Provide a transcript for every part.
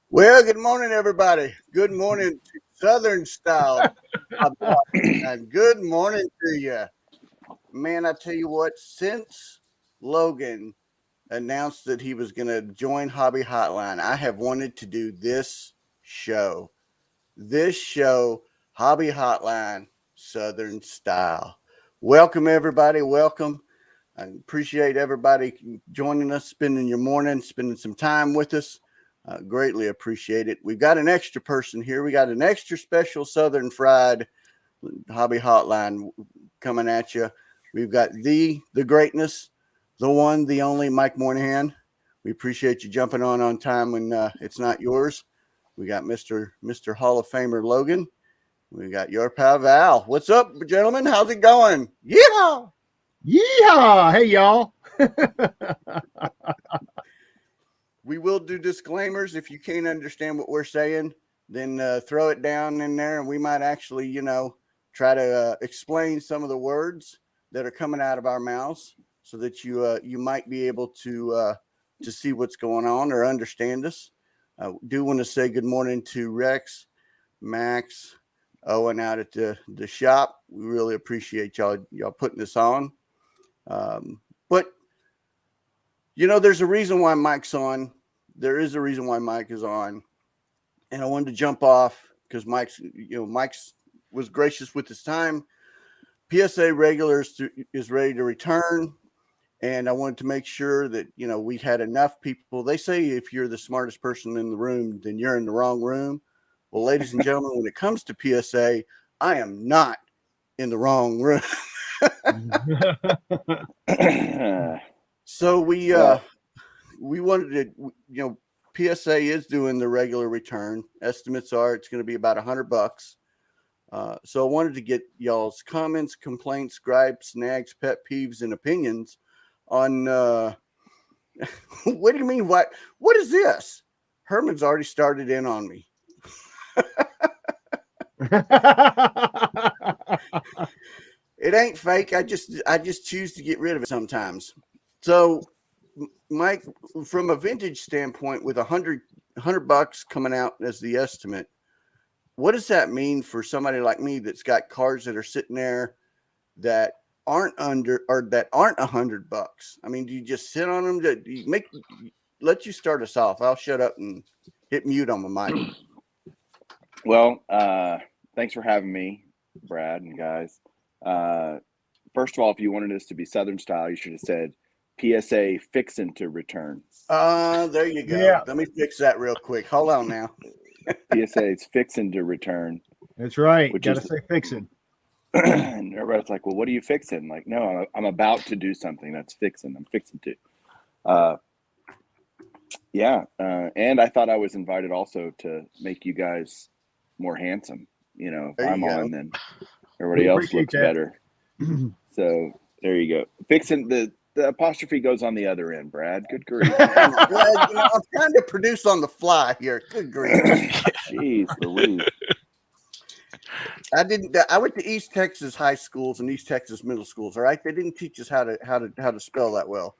Well, good morning, everybody. Good morning to Southern Style. And good morning to you. Man, I tell you what, since Logan announced that he was going to join Hobby Hotline, I have wanted to do this show. This show, Hobby Hotline, Southern Style. Welcome, everybody. Welcome. I appreciate everybody joining us, spending your morning, spending some time with us. Greatly appreciate it. We've got an extra person here. We got an extra special Southern Fried Hobby Hotline coming at you. We've got the greatness, the one, the only Mike Moynihan. We appreciate you jumping on time when it's not yours. We got Mr. Hall of Famer Logan. We got your pal Val. What's up, gentlemen? How's it going? Yeah. Yeehaw! Hey, y'all. We will do disclaimers. If you can't understand what we're saying, then throw it down in there, and we might actually, try to explain some of the words that are coming out of our mouths, so that you might be able to see what's going on or understand us. Do want to say good morning to Rex, Max, Owen out at the shop. We really appreciate y'all putting this on. But there's a reason why Mike's on. There is a reason why Mike is on. And I wanted to jump off because Mike's was gracious with his time. PSA regulars is ready to return. And I wanted to make sure that, we had enough people. They say if you're the smartest person in the room, then you're in the wrong room. Well, ladies and gentlemen, when it comes to PSA, I am not in the wrong room. So we wanted to, PSA is doing the regular return. Estimates are it's going to be about $100. So I wanted to get y'all's comments, complaints, gripes, nags, pet peeves, and opinions on what do you mean? What is this? Herman's already started in on me. It ain't fake. I just choose to get rid of it sometimes. So, Mike, from a vintage standpoint, with $100 coming out as the estimate, what does that mean for somebody like me that's got cars that are sitting there that aren't $100? I mean, do you just sit on them? Let you start us off. I'll shut up and hit mute on my mic. Well, thanks for having me, Brad and guys. First of all, if you wanted this to be Southern style, you should have said PSA fixing to return. There you go. Yeah. Let me fix that real quick. Hold on now. PSA is fixing to return. That's right. Which Gotta say fixing. And everybody's like, well, what are you fixing? Like, no, I'm about to do something. That's fixing. I'm fixing to. And I thought I was invited also to make you guys more handsome. If There I'm you go. on, then everybody else looks better. So there you go. Fixing the apostrophe goes on the other end, Brad. Good grief. Well, I'm trying to produce on the fly here. Good grief. Jeez Louise. I went to East Texas high schools and East Texas middle schools. All right. They didn't teach us how to spell that well.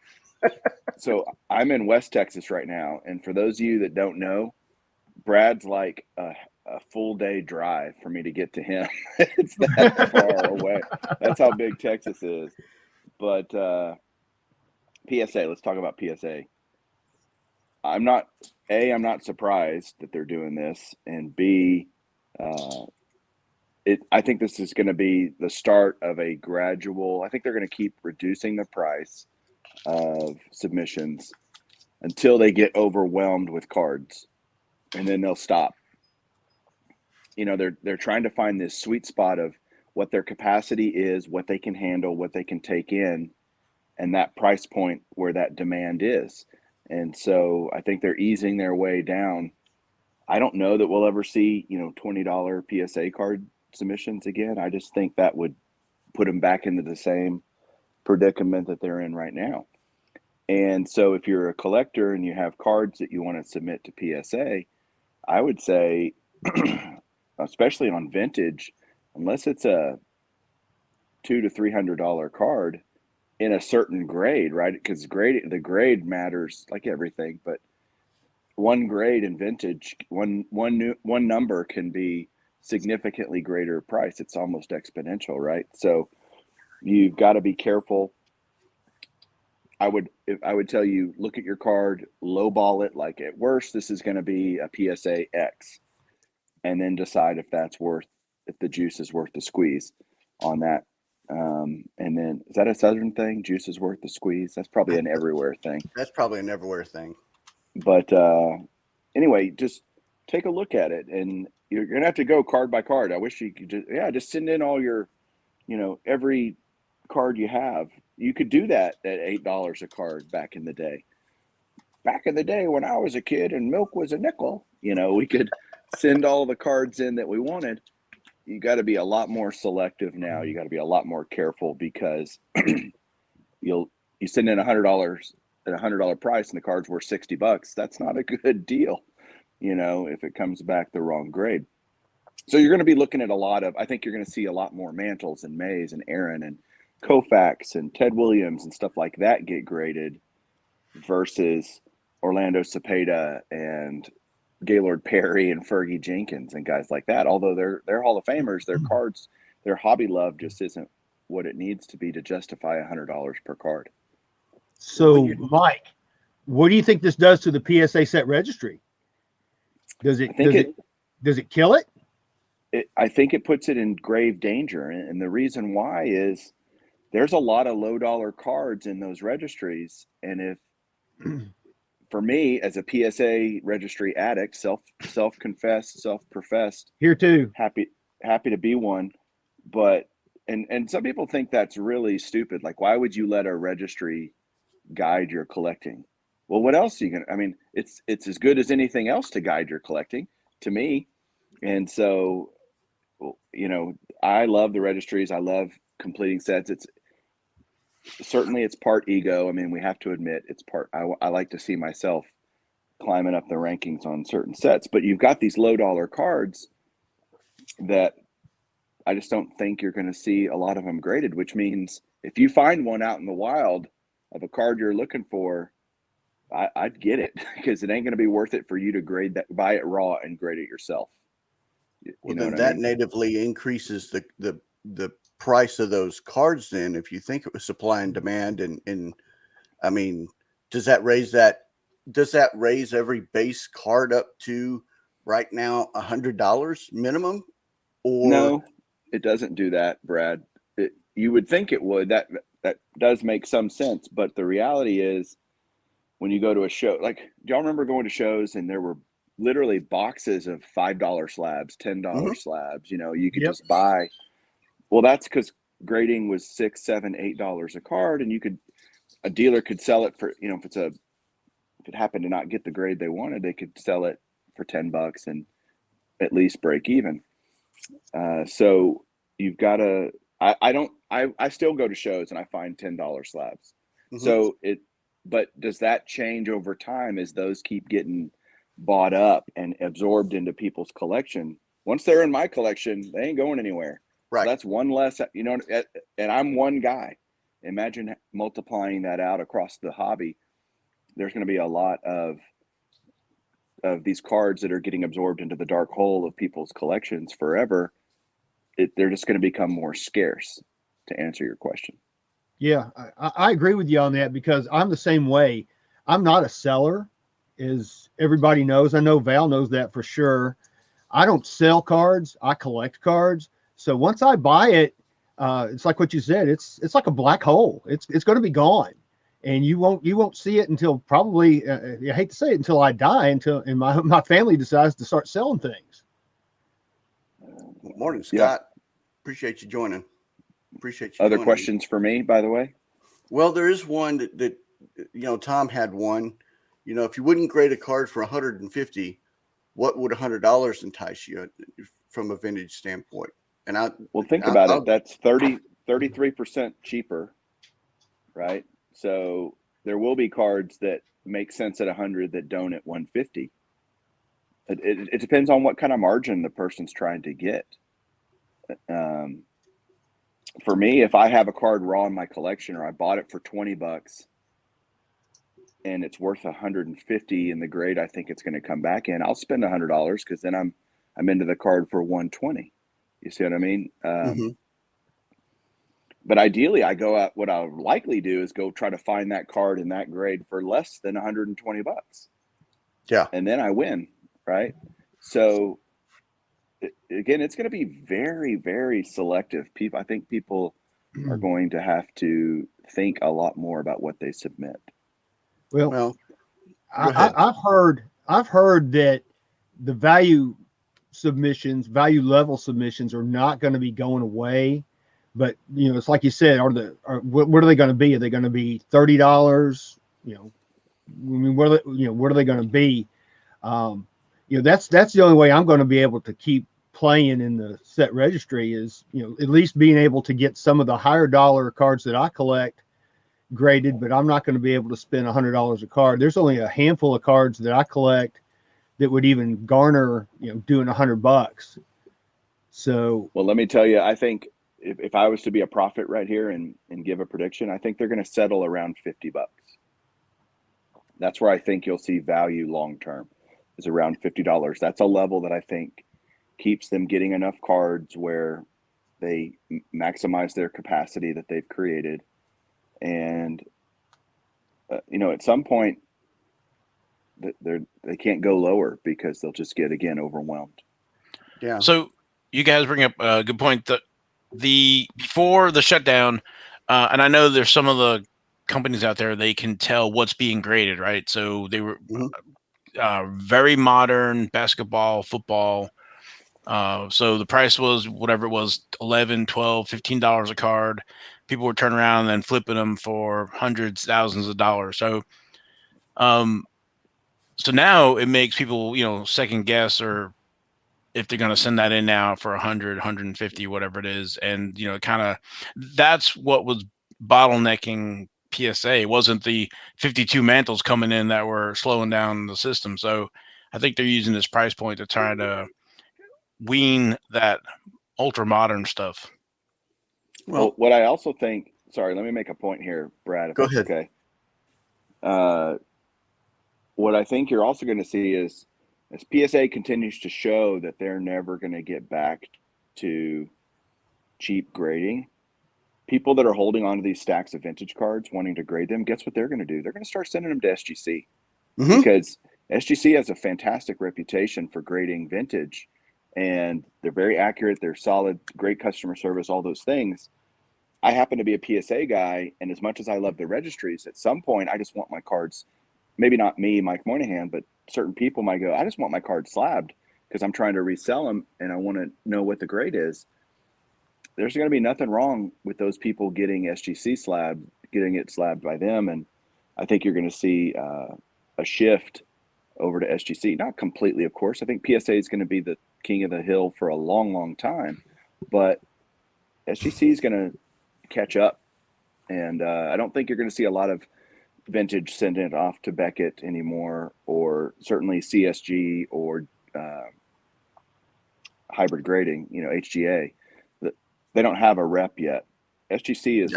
So I'm in West Texas right now. And for those of you that don't know, Brad's like a full day drive for me to get to him. It's that far away. That's how big Texas is. But PSA, let's talk about PSA. I'm not surprised that they're doing this, and B, I think this is going to be the start of a gradual. I think they're going to keep reducing the price of submissions until they get overwhelmed with cards, and then they'll stop. They're trying to find this sweet spot of what their capacity is, what they can handle, what they can take in, and that price point where that demand is. And so I think they're easing their way down. I don't know that we'll ever see, $20 PSA card submissions again. I just think that would put them back into the same predicament that they're in right now. And so if you're a collector and you have cards that you want to submit to PSA, I would say, especially on vintage, unless it's a $200 to $300 card in a certain grade, right? Because the grade matters like everything, but one grade in vintage, one number can be significantly greater price. It's almost exponential, right? So you've got to be careful. I would tell you, look at your card, lowball it. Like at worst, this is going to be a PSA X, and then decide if the juice is worth the squeeze on that. And then, is that a Southern thing? Juice is worth the squeeze. That's probably an everywhere thing. That's probably an everywhere thing. But anyway, just take a look at it, and you're gonna have to go card by card. I wish you could just send in all your, every card you have. You could do that at $8 a card back in the day. Back in the day when I was a kid and milk was a nickel, we could send all the cards in that we wanted. You got to be a lot more selective now. You got to be a lot more careful, because you send in $100 at $100 price and the card's worth $60. That's not a good deal, if it comes back the wrong grade. So you're going to be looking at I think you're going to see a lot more Mantles and Mays and Aaron and Koufax and Ted Williams and stuff like that get graded versus Orlando Cepeda and Gaylord Perry and Fergie Jenkins and guys like that. Although they're Hall of Famers, their cards, their hobby love just isn't what it needs to be to justify $100 per card. So, Mike, what do you think this does to the PSA set registry? Does it kill it? I think it puts it in grave danger. And the reason why is there's a lot of low dollar cards in those registries. And for me, as a PSA registry addict, self-confessed, self-professed, here too, happy to be one. But, and some people think that's really stupid. Like, why would you let a registry guide your collecting? Well, what else are you gonna, it's as good as anything else to guide your collecting to me. And so, I love the registries. I love completing sets. It's part ego. We have to admit it's part, I like to see myself climbing up the rankings on certain sets, but you've got these low dollar cards that I just don't think you're going to see a lot of them graded, which means if you find one out in the wild of a card you're looking for, I'd get it, because it ain't going to be worth it for you to buy it raw and grade it yourself. That natively increases the price of those cards. Then, if you think it was supply and demand, and does that raise every base card up to right now $100 minimum? Or no, it doesn't do that, Brad. You would think it would. That does make some sense, but the reality is, when you go to a show, like, do y'all remember going to shows and there were literally boxes of $5 slabs, $10 slabs? You could just buy. Well, that's because grading was $6, $7, $8 a card, and a dealer could sell it for, if it happened to not get the grade they wanted, they could sell it for $10 and at least break even. So you've got to. I still go to shows and I find $10 slabs. So but does that change over time as those keep getting bought up and absorbed into people's collection? Once they're in my collection, they ain't going anywhere. Right. So that's one less, and I'm one guy. Imagine multiplying that out across the hobby. There's going to be a lot of these cards that are getting absorbed into the dark hole of people's collections forever. They're just going to become more scarce, to answer your question. Yeah, I agree with you on that, because I'm the same way. I'm not a seller, as everybody knows. I know Val knows that for sure. I don't sell cards. I collect cards. So once I buy it, it's like what you said. It's like a black hole. It's going to be gone, and you won't see it until probably. I hate to say it, until I die, and my family decides to start selling things. Morning, Scott. Yeah. Appreciate you joining. Appreciate you. Other questions for me, by the way? Well, there is one that Tom had one. If you wouldn't grade a card for $150, what would $100 entice you from a vintage standpoint? And think about it. That's 33% cheaper, right? So there will be cards that make sense at 100 that don't at 150. It depends on what kind of margin the person's trying to get. For me, if I have a card raw in my collection, or I bought it for $20 and it's worth 150 in the grade I think it's going to come back in, I'll spend $100 because then I'm into the card for 120. You see what I mean? But ideally, I go out. What I'll likely do is go try to find that card in that grade for less than $120. Yeah, and then I win, right? So again, it's going to be very, very selective. I think people are going to have to think a lot more about what they submit. Well, I've heard that the value level submissions are not going to be going away. But it's like you said, what are they going to be? Are they going to be $30? What are they going to be? That's the only way I'm going to be able to keep playing in the set registry is at least being able to get some of the higher dollar cards that I collect graded. But I'm not going to be able to spend $100 a card. There's only a handful of cards that I collect that would even garner doing $100. So well, let me tell you, I think if I was to be a prophet right here and give a prediction, I think they're going to settle around $50. That's where I think you'll see value long term, is around $50. That's a level that I think keeps them getting enough cards where they maximize their capacity that they've created. And at some point they can't go lower because they'll just get again overwhelmed. Yeah. So you guys bring up a good point. Before the shutdown, and I know there's some of the companies out there, they can tell what's being graded, right? So they were very modern basketball, football. So the price was whatever it was, $11, $12, $15 a card. People were turning around and then flipping them for hundreds, thousands of dollars. So, so now it makes people, second guess, or if they're going to send that in now for 100, 150, whatever it is. And, that's what was bottlenecking PSA. It wasn't the 52 mantles coming in that were slowing down the system. So I think they're using this price point to try to wean that ultra modern stuff. Well, what I also think, sorry, let me make a point here, Brad, if that's okay. What I think you're also going to see is, as PSA continues to show that they're never going to get back to cheap grading, people that are holding onto these stacks of vintage cards wanting to grade them, guess what they're going to do? They're going to start sending them to SGC because SGC has a fantastic reputation for grading vintage, and they're very accurate. They're solid, great customer service, all those things. I happen to be a PSA guy, and as much as I love the registries, at some point I just want my cards, maybe not me, Mike Moynihan, but certain people might go, I just want my card slabbed because I'm trying to resell them and I want to know what the grade is. There's going to be nothing wrong with those people getting SGC slabbed, getting it slabbed by them. And I think you're going to see a shift over to SGC. Not completely, of course. I think PSA is going to be the king of the hill for a long, long time. But SGC is going to catch up. And I don't think you're going to see a lot of vintage send it off to Beckett anymore, or certainly CSG or hybrid grading, HGA. They don't have a rep yet. SGC has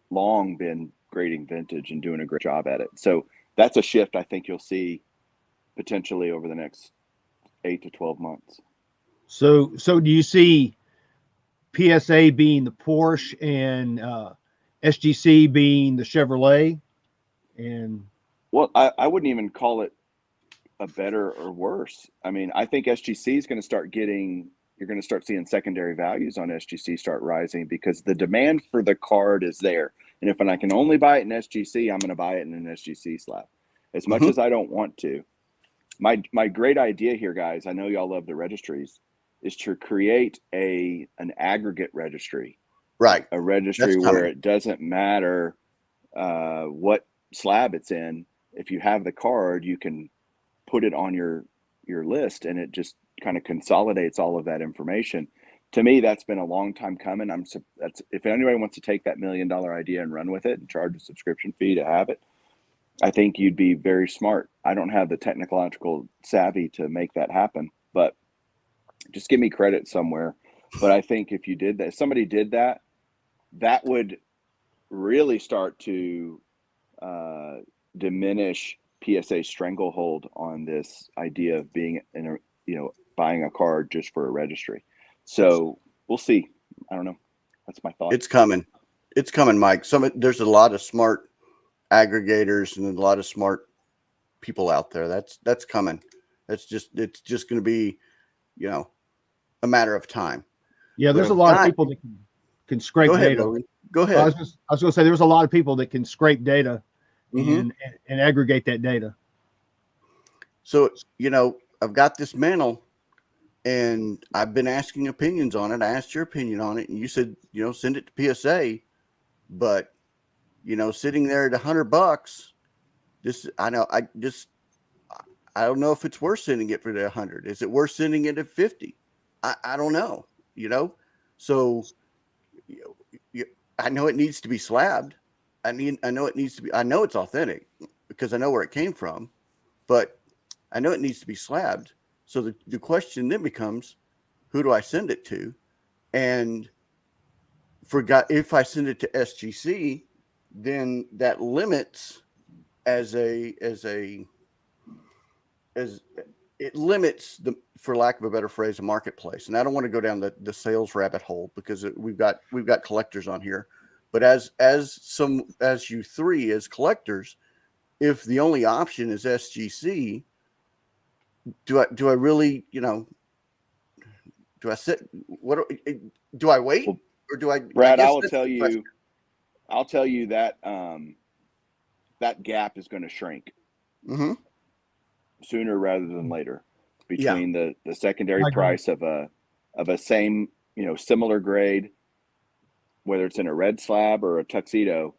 long been grading vintage and doing a great job at it. So that's a shift I think you'll see potentially over the next 8 to 12 months. So do you see PSA being the Porsche and SGC being the Chevrolet? And well, I wouldn't even call it a better or worse. I mean, I think SGC is going to start you're going to start seeing secondary values on SGC start rising because the demand for the card is there. And if I can only buy it in SGC, I'm going to buy it in an SGC slab. As much as I don't want to. My great idea here, guys, I know y'all love the registries, is to create an aggregate registry. Right. A registry where it doesn't matter what slab it's in. If you have the card, you can put it on your list and it just kind of consolidates all of that information. To me, that's been a long time coming. If anybody wants to take that $1 million idea and run with it and charge a subscription fee to have it, I think you'd be very smart. I don't have the technological savvy to make that happen, but just give me credit somewhere. But I think if you did that, somebody did that, that would really start to diminish PSA's stranglehold on this idea of being buying a card just for a registry. So we'll see. I don't know. That's my thought. It's coming. It's coming, Mike. There's a lot of smart aggregators and a lot of smart people out there. That's coming. It's just going to be, a matter of time. Yeah, there's a lot of people that can scrape data. Logan. Go ahead. I was going to say there's a lot of people that can scrape data and aggregate that data. So, I've got this mantle and I've been asking opinions on it. I asked your opinion on it and you said, send it to PSA, but sitting there at $100, I don't know if it's worth sending it for the 100. Is it worth sending it at 50? I don't know, so I know it needs to be slabbed. I know it's authentic because I know where it came from, but I know it needs to be slabbed. So the question then becomes, who do I send it to? And if I send it to SGC, then that limits it limits for lack of a better phrase, a marketplace. And I don't want to go down the sales rabbit hole because we've got collectors on here, but as you three as collectors, if the only option is SGC, do I really, do I sit? Do I wait or do I? Brad, I'll tell you that that gap is going to shrink sooner rather than later between the secondary price of a same, similar grade, whether it's in a red slab or a tuxedo.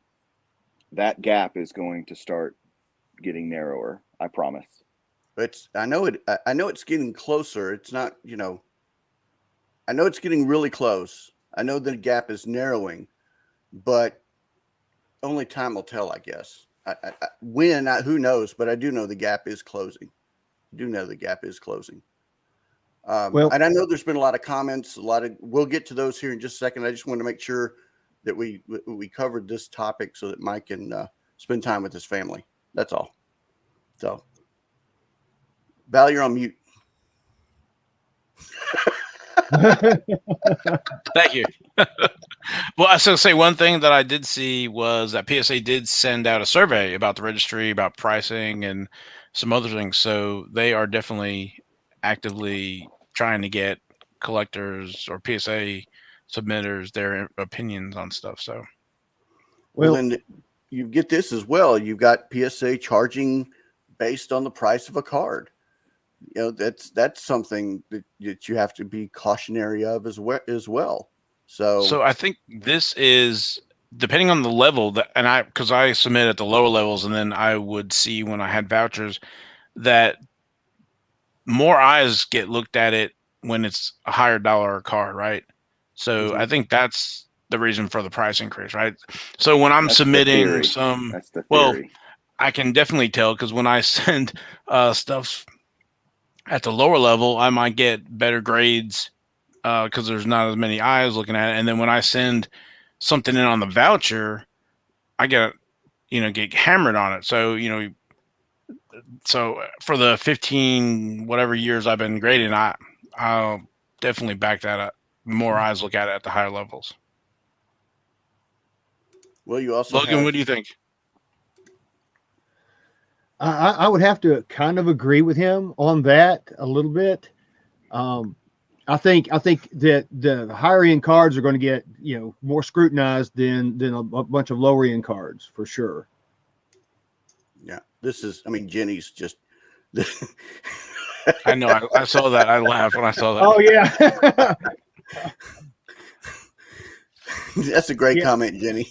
That gap is going to start getting narrower. I promise. I know it's getting closer. It's not, I know it's getting really close. I know the gap is narrowing, but only time will tell, I guess. Who knows, but I do know the gap is closing. And I know there's been a lot of comments, we'll get to those here in just a second. I just want to make sure that we covered this topic so that Mike can spend time with his family. That's all. So, Val, you're on mute. Thank you. Well, I was going to say one thing that I did see was that PSA did send out a survey about the registry, about pricing and some other things. So they are definitely actively trying to get collectors or PSA submitters their opinions on stuff. So, well, then you get this as well. You've got PSA charging based on the price of a card. That's something that you have to be cautionary of as well. So I think this is depending on the level because I submit at the lower levels, and then I would see when I had vouchers that more eyes get looked at it when it's a higher dollar card, right? So I think that's the reason for the price increase, right? So when I'm submitting that's the theory. Well, I can definitely tell because when I send stuff at the lower level, I might get better grades because there's not as many eyes looking at it. And then when I send something in on the voucher, I get hammered on it. So, so for the 15 whatever years I've been grading, I'll definitely back that up. More eyes look at it at the higher levels. Well, you also Logan, what do you think? I would have to kind of agree with him on that a little bit. I think that the higher end cards are going to get more scrutinized than a bunch of lower end cards for sure. Yeah, Jenny's just. I know. I saw that. I laughed when I saw that. Oh yeah, that's a great comment, Jenny.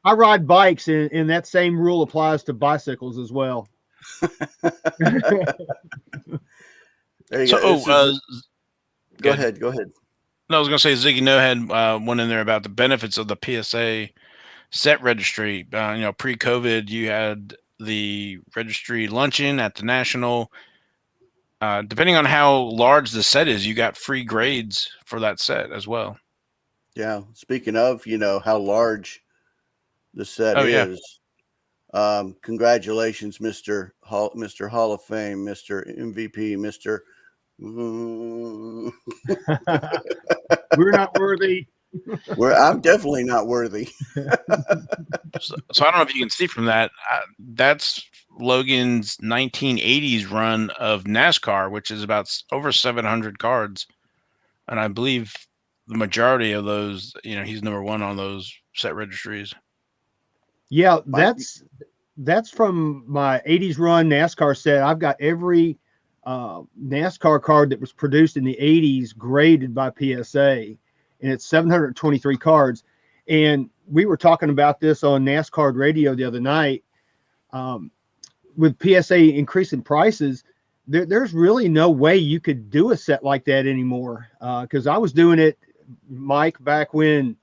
I ride bikes, and that same rule applies to bicycles as well. There you go. Go ahead. No, I was going to say Ziggy No had one in there about the benefits of the PSA set registry. Pre-COVID, you had the registry luncheon at the National. depending on how large the set is, you got free grades for that set as well. Yeah. Speaking of, how large the set Oh, yeah. is. Congratulations, Mr. Hall of Fame, Mr. MVP, Mr. We're not worthy. I'm definitely not worthy. So I don't know if you can see from that. That's Logan's 1980s run of NASCAR, which is about over 700 cards. And I believe the majority of those, he's number one on those set registries. Yeah, that's from my 80s run NASCAR set. I've got every NASCAR card that was produced in the 80s graded by PSA, and it's 723 cards. And we were talking about this on NASCAR radio the other night. With PSA increasing prices, there's really no way you could do a set like that anymore. Because I was doing it, Mike, back when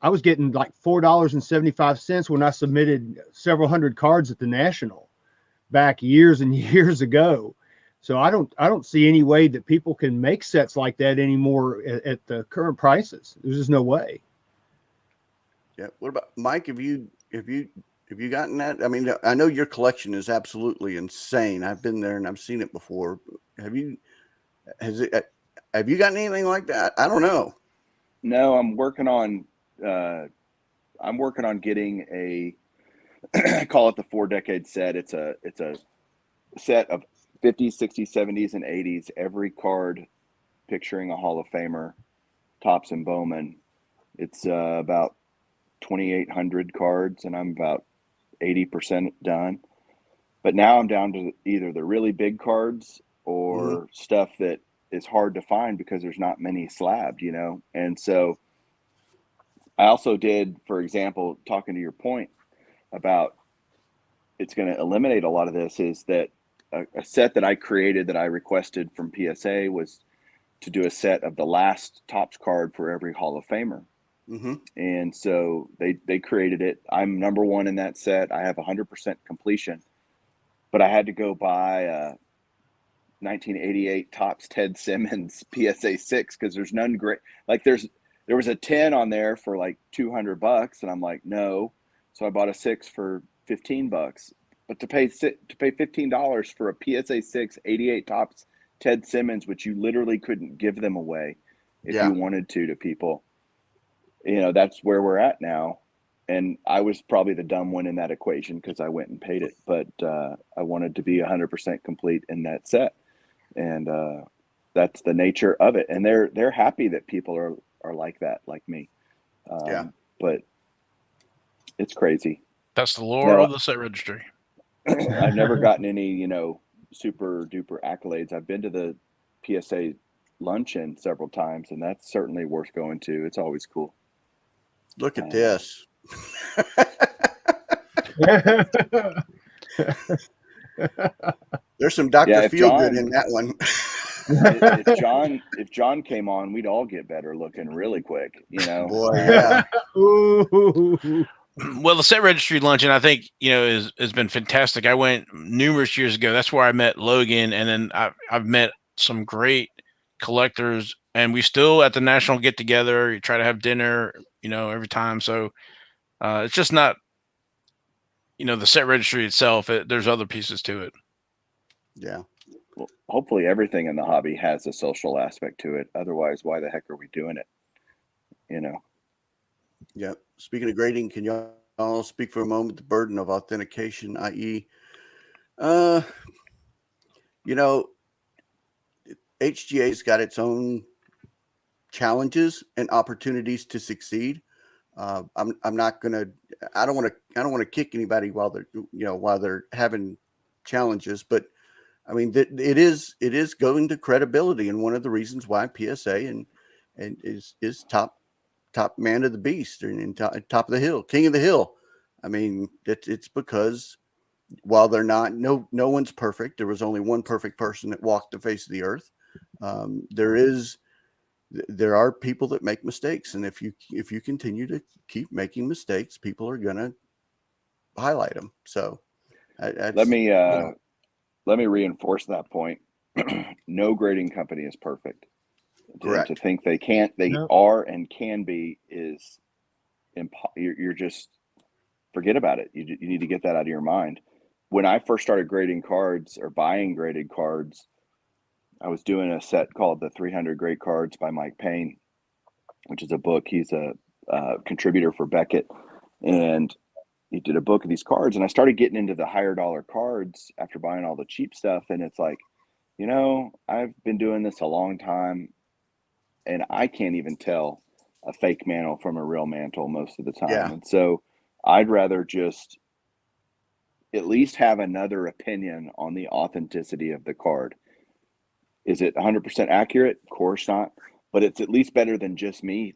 I was getting like $4.75 when I submitted several hundred cards at the National back years and years ago. So I don't see any way that people can make sets like that anymore at the current prices. There's just no way. Yeah. What about Mike? Have you gotten that? I mean, I know your collection is absolutely insane. I've been there and I've seen it before. Have you gotten anything like that? I don't know. No, I'm working on getting a I call it the 4-decade set. It's a set of 50s, 60s, 70s, and 80s. Every card picturing a Hall of Famer, Topps and Bowman. It's about 2,800 cards, and I'm about 80% done. But now I'm down to either the really big cards or stuff that is hard to find because there's not many slabbed, And so I also did, for example, talking to your point about it's going to eliminate a lot of this, is that a set that I created that I requested from PSA was to do a set of the last Topps card for every Hall of Famer. Mm-hmm. And so they created it. I'm number one in that set. I have 100% completion, but I had to go buy a 1988 Topps Ted Simmons PSA 6 because there's none great. Like there was a 10 on there for like $200, and I'm like, no. So I bought a 6 for $15. But to pay $15 for a PSA 6 88 Topps Ted Simmons, which you literally couldn't give them away if you wanted to people. That's where we're at now. And I was probably the dumb one in that equation because I went and paid it. But I wanted to be 100% complete in that set. And that's the nature of it. And they're happy that people are like that, like me. But it's crazy. That's the lore of the set registry. I've never gotten any, super duper accolades. I've been to the PSA luncheon several times, and that's certainly worth going to. It's always cool. Look at this. There's some Dr. Feelgood in that one. If John came on, we'd all get better looking really quick, Boy, yeah. Well, the set registry luncheon, I think, has been fantastic. I went numerous years ago. That's where I met Logan, and then I've met some great collectors, and we still at the National get together. You try to have dinner, every time. So it's just not, the set registry itself. There's other pieces to it. Yeah. Well, hopefully everything in the hobby has a social aspect to it. Otherwise, why the heck are we doing it? Yeah. Speaking of grading, can y'all speak for a moment the burden of authentication, i.e., HGA's got its own challenges and opportunities to succeed. I don't want to kick anybody while they're having challenges, but I mean it is going to credibility, and one of the reasons why PSA and is top man of the beast and top of the hill, king of the hill. I mean, it's because while they're not, no one's perfect. There was only one perfect person that walked the face of the earth. There are people that make mistakes, and if you continue to keep making mistakes, people are gonna highlight them. So let me reinforce that point. No grading company is perfect. Correct. And to think they No. are and can be is you're just forget about it. You need to get that out of your mind. When I first started grading cards or buying graded cards, I was doing a set called the 300 Grade Cards by Mike Payne, which is a book. He's a contributor for Beckett, and he did a book of these cards. And I started getting into the higher dollar cards after buying all the cheap stuff. And it's like, I've been doing this a long time, and I can't even tell a fake mantle from a real mantle most of the time. Yeah. And so I'd rather just at least have another opinion on the authenticity of the card. Is it 100% accurate? Of course not. But it's at least better than just me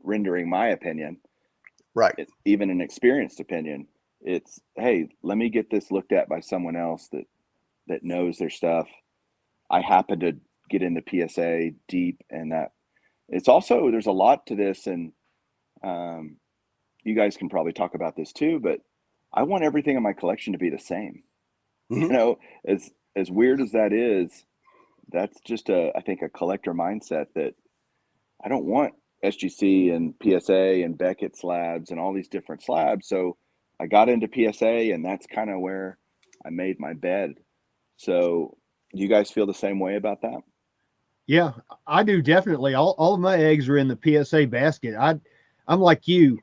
rendering my opinion. Right. Even an experienced opinion. It's, hey, let me get this looked at by someone else that knows their stuff. I happen to get into PSA deep, and that it's also, there's a lot to this, and you guys can probably talk about this too, but I want everything in my collection to be the same. Mm-hmm. As weird as that is, that's just I think a collector mindset that I don't want SGC and PSA and Beckett slabs and all these different slabs. So I got into PSA, and that's kind of where I made my bed. So you guys feel the same way about that? Yeah, I do definitely. All of my eggs are in the PSA basket. I'm like you.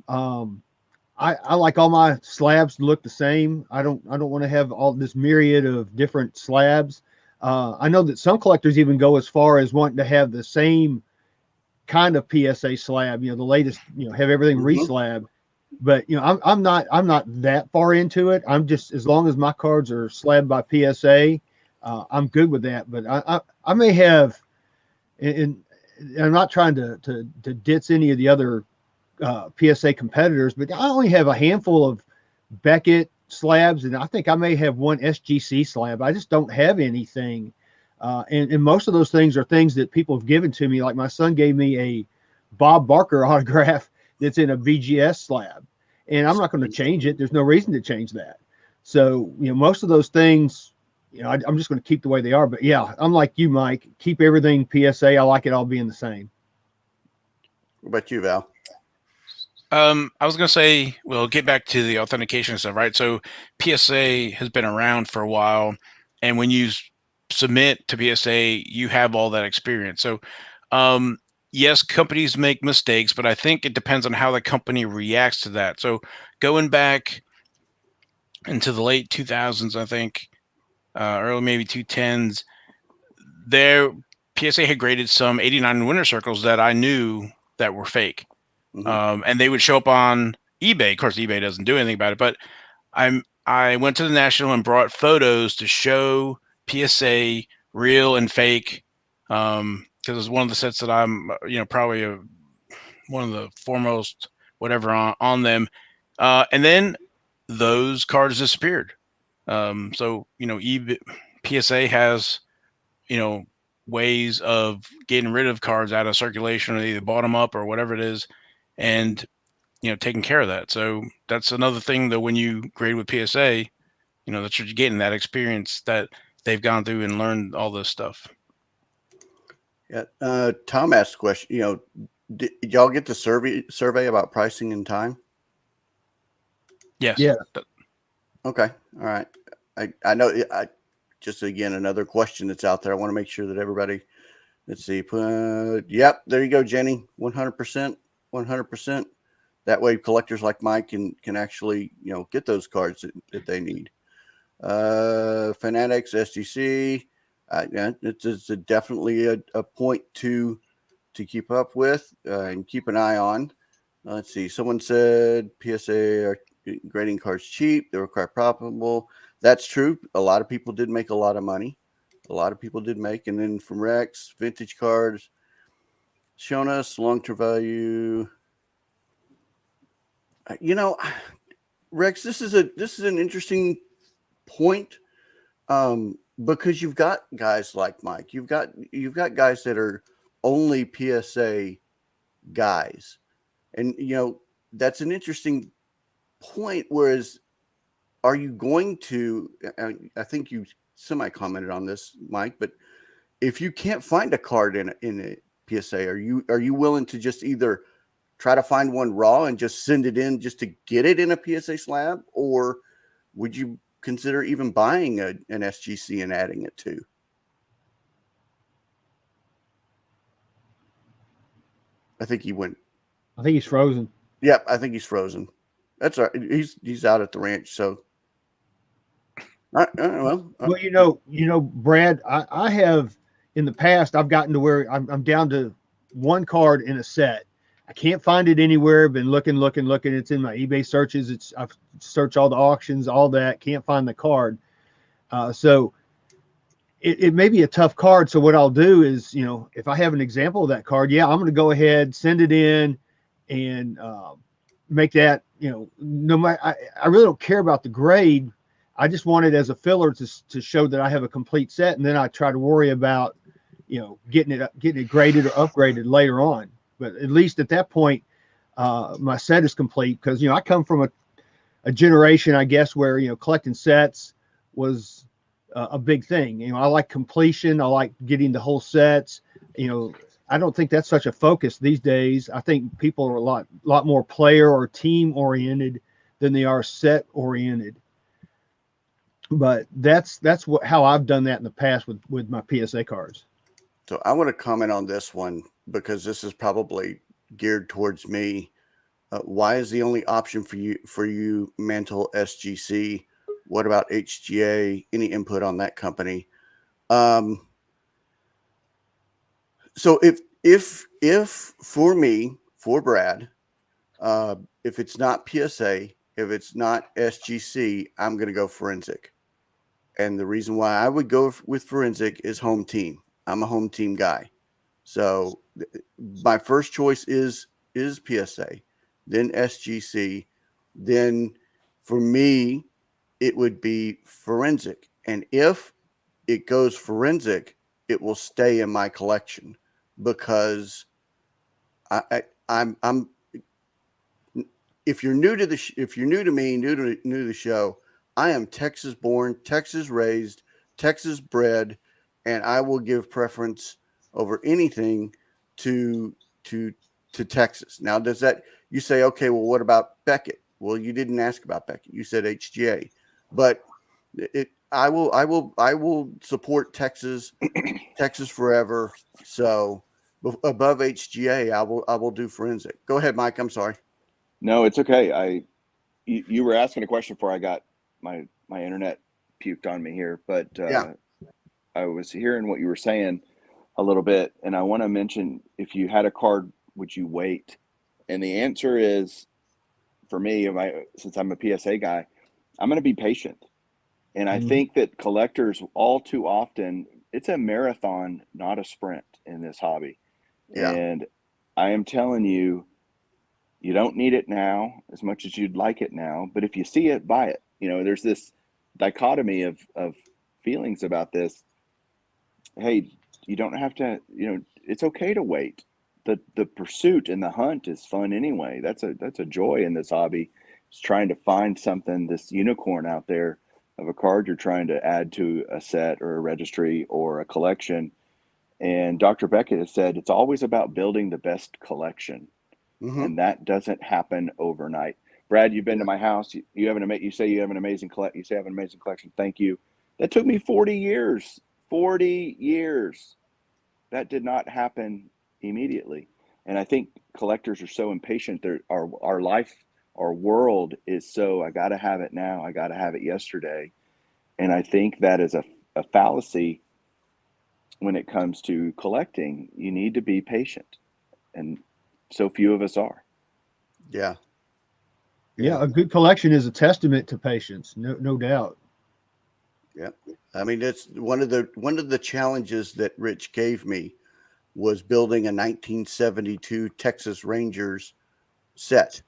I like all my slabs to look the same. I don't want to have all this myriad of different slabs. I know that some collectors even go as far as wanting to have the same kind of PSA slab, the latest, have everything reslab. But I'm not that far into it. I'm just, as long as my cards are slabbed by PSA, I'm good with that. But I may have, and I'm not trying to ditch any of the other PSA competitors, but I only have a handful of Beckett slabs, and I think I may have one SGC slab. I just don't have anything. And most of those things are things that people have given to me. Like my son gave me a Bob Barker autograph that's in a VGS slab, and I'm not going to change it. There's no reason to change that. So, most of those things, I'm just going to keep the way they are. But yeah, I'm like you, Mike. Keep everything PSA. I like it all being the same. What about you, Val? I was going to say, we'll get back to the authentication stuff, right? So PSA has been around for a while, and when you submit to PSA, you have all that experience. So, yes, companies make mistakes, but I think it depends on how the company reacts to that. So going back into the late 2000s, I think, early maybe 2010s, their PSA had graded some 89 winner circles that I knew that were fake. And they would show up on eBay. Of course, eBay doesn't do anything about it, but I went to the National and brought photos to show PSA real and fake, because it's one of the sets that I'm, probably one of the foremost whatever on them. And then those cards disappeared. So eBay, PSA has ways of getting rid of cards out of circulation, or they either bought them up or whatever it is, and taking care of that. So that's another thing that when you grade with PSA, that's what you're getting, that experience that they've gone through and learned all this stuff. Yeah. Tom asked a question, did y'all get the survey about pricing and time? Yes. Yeah. Okay. All right. I know just again, another question that's out there. I want to make sure that everybody, let's see. Yep. There you go, Jenny. 100%, 100%. That way collectors like Mike can actually, get those cards that they need. Fanatics, SDC. Yeah, it's definitely a point to keep up with and keep an eye on. Let's see. Someone said PSA are grading cards cheap. They were quite profitable. That's true. A lot of people did make a lot of money. A lot of people did make. And then from Rex, vintage cards shown us long-term value. Rex, this is an interesting point, because you've got guys like Mike. You've got guys that are only PSA guys, and that's an interesting point. Whereas, are you going to? I think you semi-commented on this, Mike, but if you can't find a card in a PSA, are you willing to just either try to find one raw and just send it in just to get it in a PSA slab, or would you consider even buying an SGC and adding it to? I think he went. I think he's frozen. Yep, I think he's frozen. That's all right. He's out at the ranch, so. Well, Brad, I have in the past, I've gotten to where I'm down to one card in a set. I can't find it anywhere. Been looking. It's in my eBay searches. I've searched all the auctions, all that. Can't find the card. So it may be a tough card. So what I'll do is, if I have an example of that card, I'm going to go ahead, send it in, and make that. No matter, I really don't care about the grade. I just want it as a filler to show that I have a complete set, and then I try to worry about, getting it graded or upgraded later on. But at least at that point, my set is complete because I come from a generation, I guess, where collecting sets was a big thing. I like completion. I like getting the whole sets. I don't think that's such a focus these days. I think people are a lot more player or team oriented than they are set oriented. But that's how I've done that in the past with my PSA cards. So I want to comment on this one because this is probably geared towards me. Why is the only option for you Mantle SGC? What about HGA? Any input on that company? So if for me, for Brad, if it's not PSA, if it's not SGC, I'm going to go forensic. And the reason why I would go with forensic is home team. I'm a home team guy. So my first choice is PSA, then SGC. Then for me, it would be forensic. And if it goes forensic, it will stay in my collection because I'm if you're new to me, new to the show, I am Texas born, Texas raised, Texas bred, and I will give preference over anything to Texas. Now, does that you say, okay, well, what about Beckett? Well, you didn't ask about Beckett. You said HGA, but I will support Texas, Texas forever. So above HGA, I will do forensic. Go ahead, Mike. I'm sorry. No, it's okay. You were asking a question before I got my internet puked on me here, but I was hearing what you were saying a little bit, and I want to mention, if you had a card, would you wait? And the answer is, for me, since I'm a PSA guy, I'm going to be patient. And I think that collectors all too often, it's a marathon, not a sprint in this hobby. Yeah. And I am telling you, you don't need it now as much as you'd like it now, but if you see it, buy it. There's this dichotomy of feelings about this. Hey, you don't have to, it's okay to wait. The pursuit and the hunt is fun anyway. That's a joy in this hobby. It's trying to find something, this unicorn out there of a card you're trying to add to a set or a registry or a collection. And Dr. Beckett has said it's always about building the best collection. And that doesn't happen overnight. Brad, you've been to my house. You say you have an amazing collection. Thank you. That took me 40 years. 40 years. That did not happen immediately. And I think collectors are so impatient. Our life, our world is so, I got to have it now. I got to have it yesterday. And I think that is a fallacy when it comes to collecting. You need to be patient. And so few of us are. Yeah. Yeah, a good collection is a testament to patience, no doubt. Yeah, I mean, that's one of the challenges that Rich gave me was building a 1972 Texas Rangers set.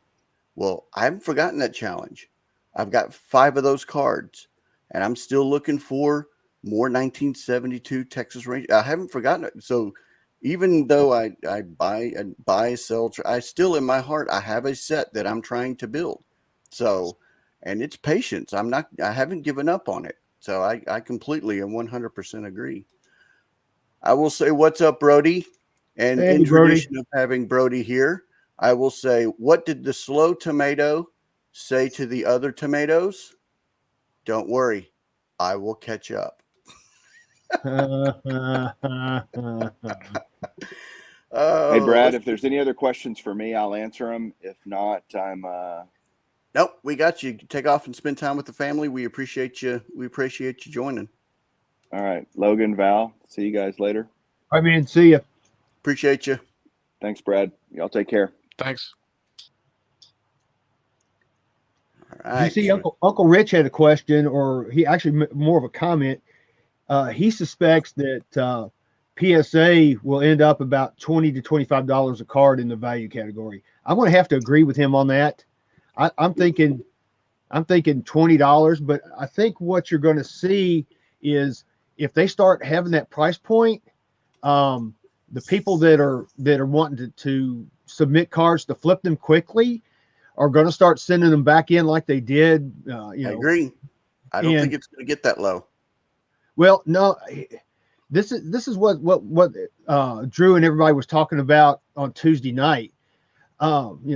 Well, I haven't forgotten that challenge. I've got 5 of those cards, and I'm still looking for more 1972 Texas Rangers. I haven't forgotten it. So even though I buy, sell, I still in my heart, I have a set that I'm trying to build. So, and it's patience. I haven't given up on it. So I completely and 100% agree. I will say, what's up, Brody? And Hey, in Brody. tradition of having Brody here, I will say, what did the slow tomato say to the other tomatoes? Don't worry, I will catch up. Hey, Brad, Let's if there's any other questions for me, I'll answer them. If not, Nope, we got you. Take off and spend time with the family. We appreciate you. We appreciate you joining. all right. Logan, Val, see you guys later. I mean, see ya. Appreciate you. Thanks, Brad. Y'all take care. Thanks. All Did right. you see Uncle Rich had a question, or he actually more of a comment. He suspects that PSA will end up about $20 to $25 a card in the value category. I'm going to have to agree with him on that. I'm thinking $20, but I think what you're going to see is if they start having that price point, the people that are wanting to submit cards to flip them quickly are going to start sending them back in like they did. I agree. I don't think it's going to get that low. Well, no, this is what Drew and everybody was talking about on Tuesday night.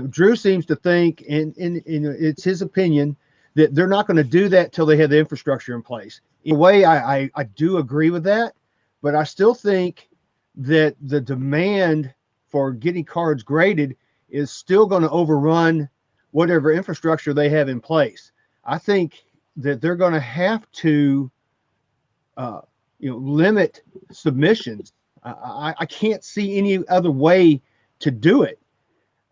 Drew seems to think, and it's his opinion, that they're not going to do that till they have the infrastructure in place. In a way, I do agree with that, but I still think that the demand for getting cards graded is still going to overrun whatever infrastructure they have in place. I think that they're going to have to limit submissions. I can't see any other way to do it.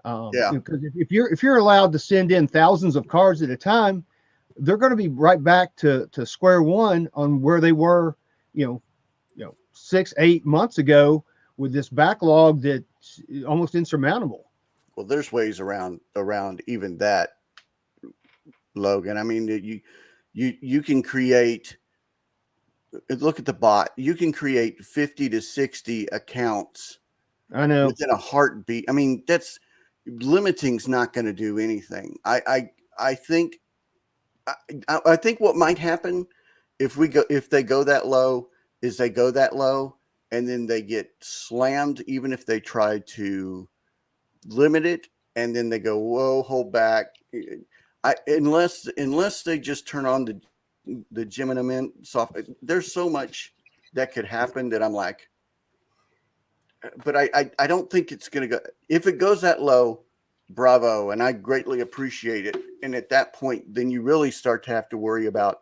Because if you're allowed to send in thousands of cards at a time, they're going to be right back to square one on where they were, 6-8 months ago with this backlog that's almost insurmountable. Well, there's ways around even that, Logan. I mean, you can create. Look at the bot. You can create 50 to 60 accounts. I know. Within a heartbeat. I mean, that's limiting's not going to do anything. I think what might happen if they go that low is they go that low and then they get slammed even if they try to limit it, and then they go, whoa, hold back. Unless they just turn on the Gemini Mint soft, there's so much that could happen that I'm like, but I don't think it's going to go. If it goes that low, bravo, and I greatly appreciate it. And at that point, then you really start to have to worry about,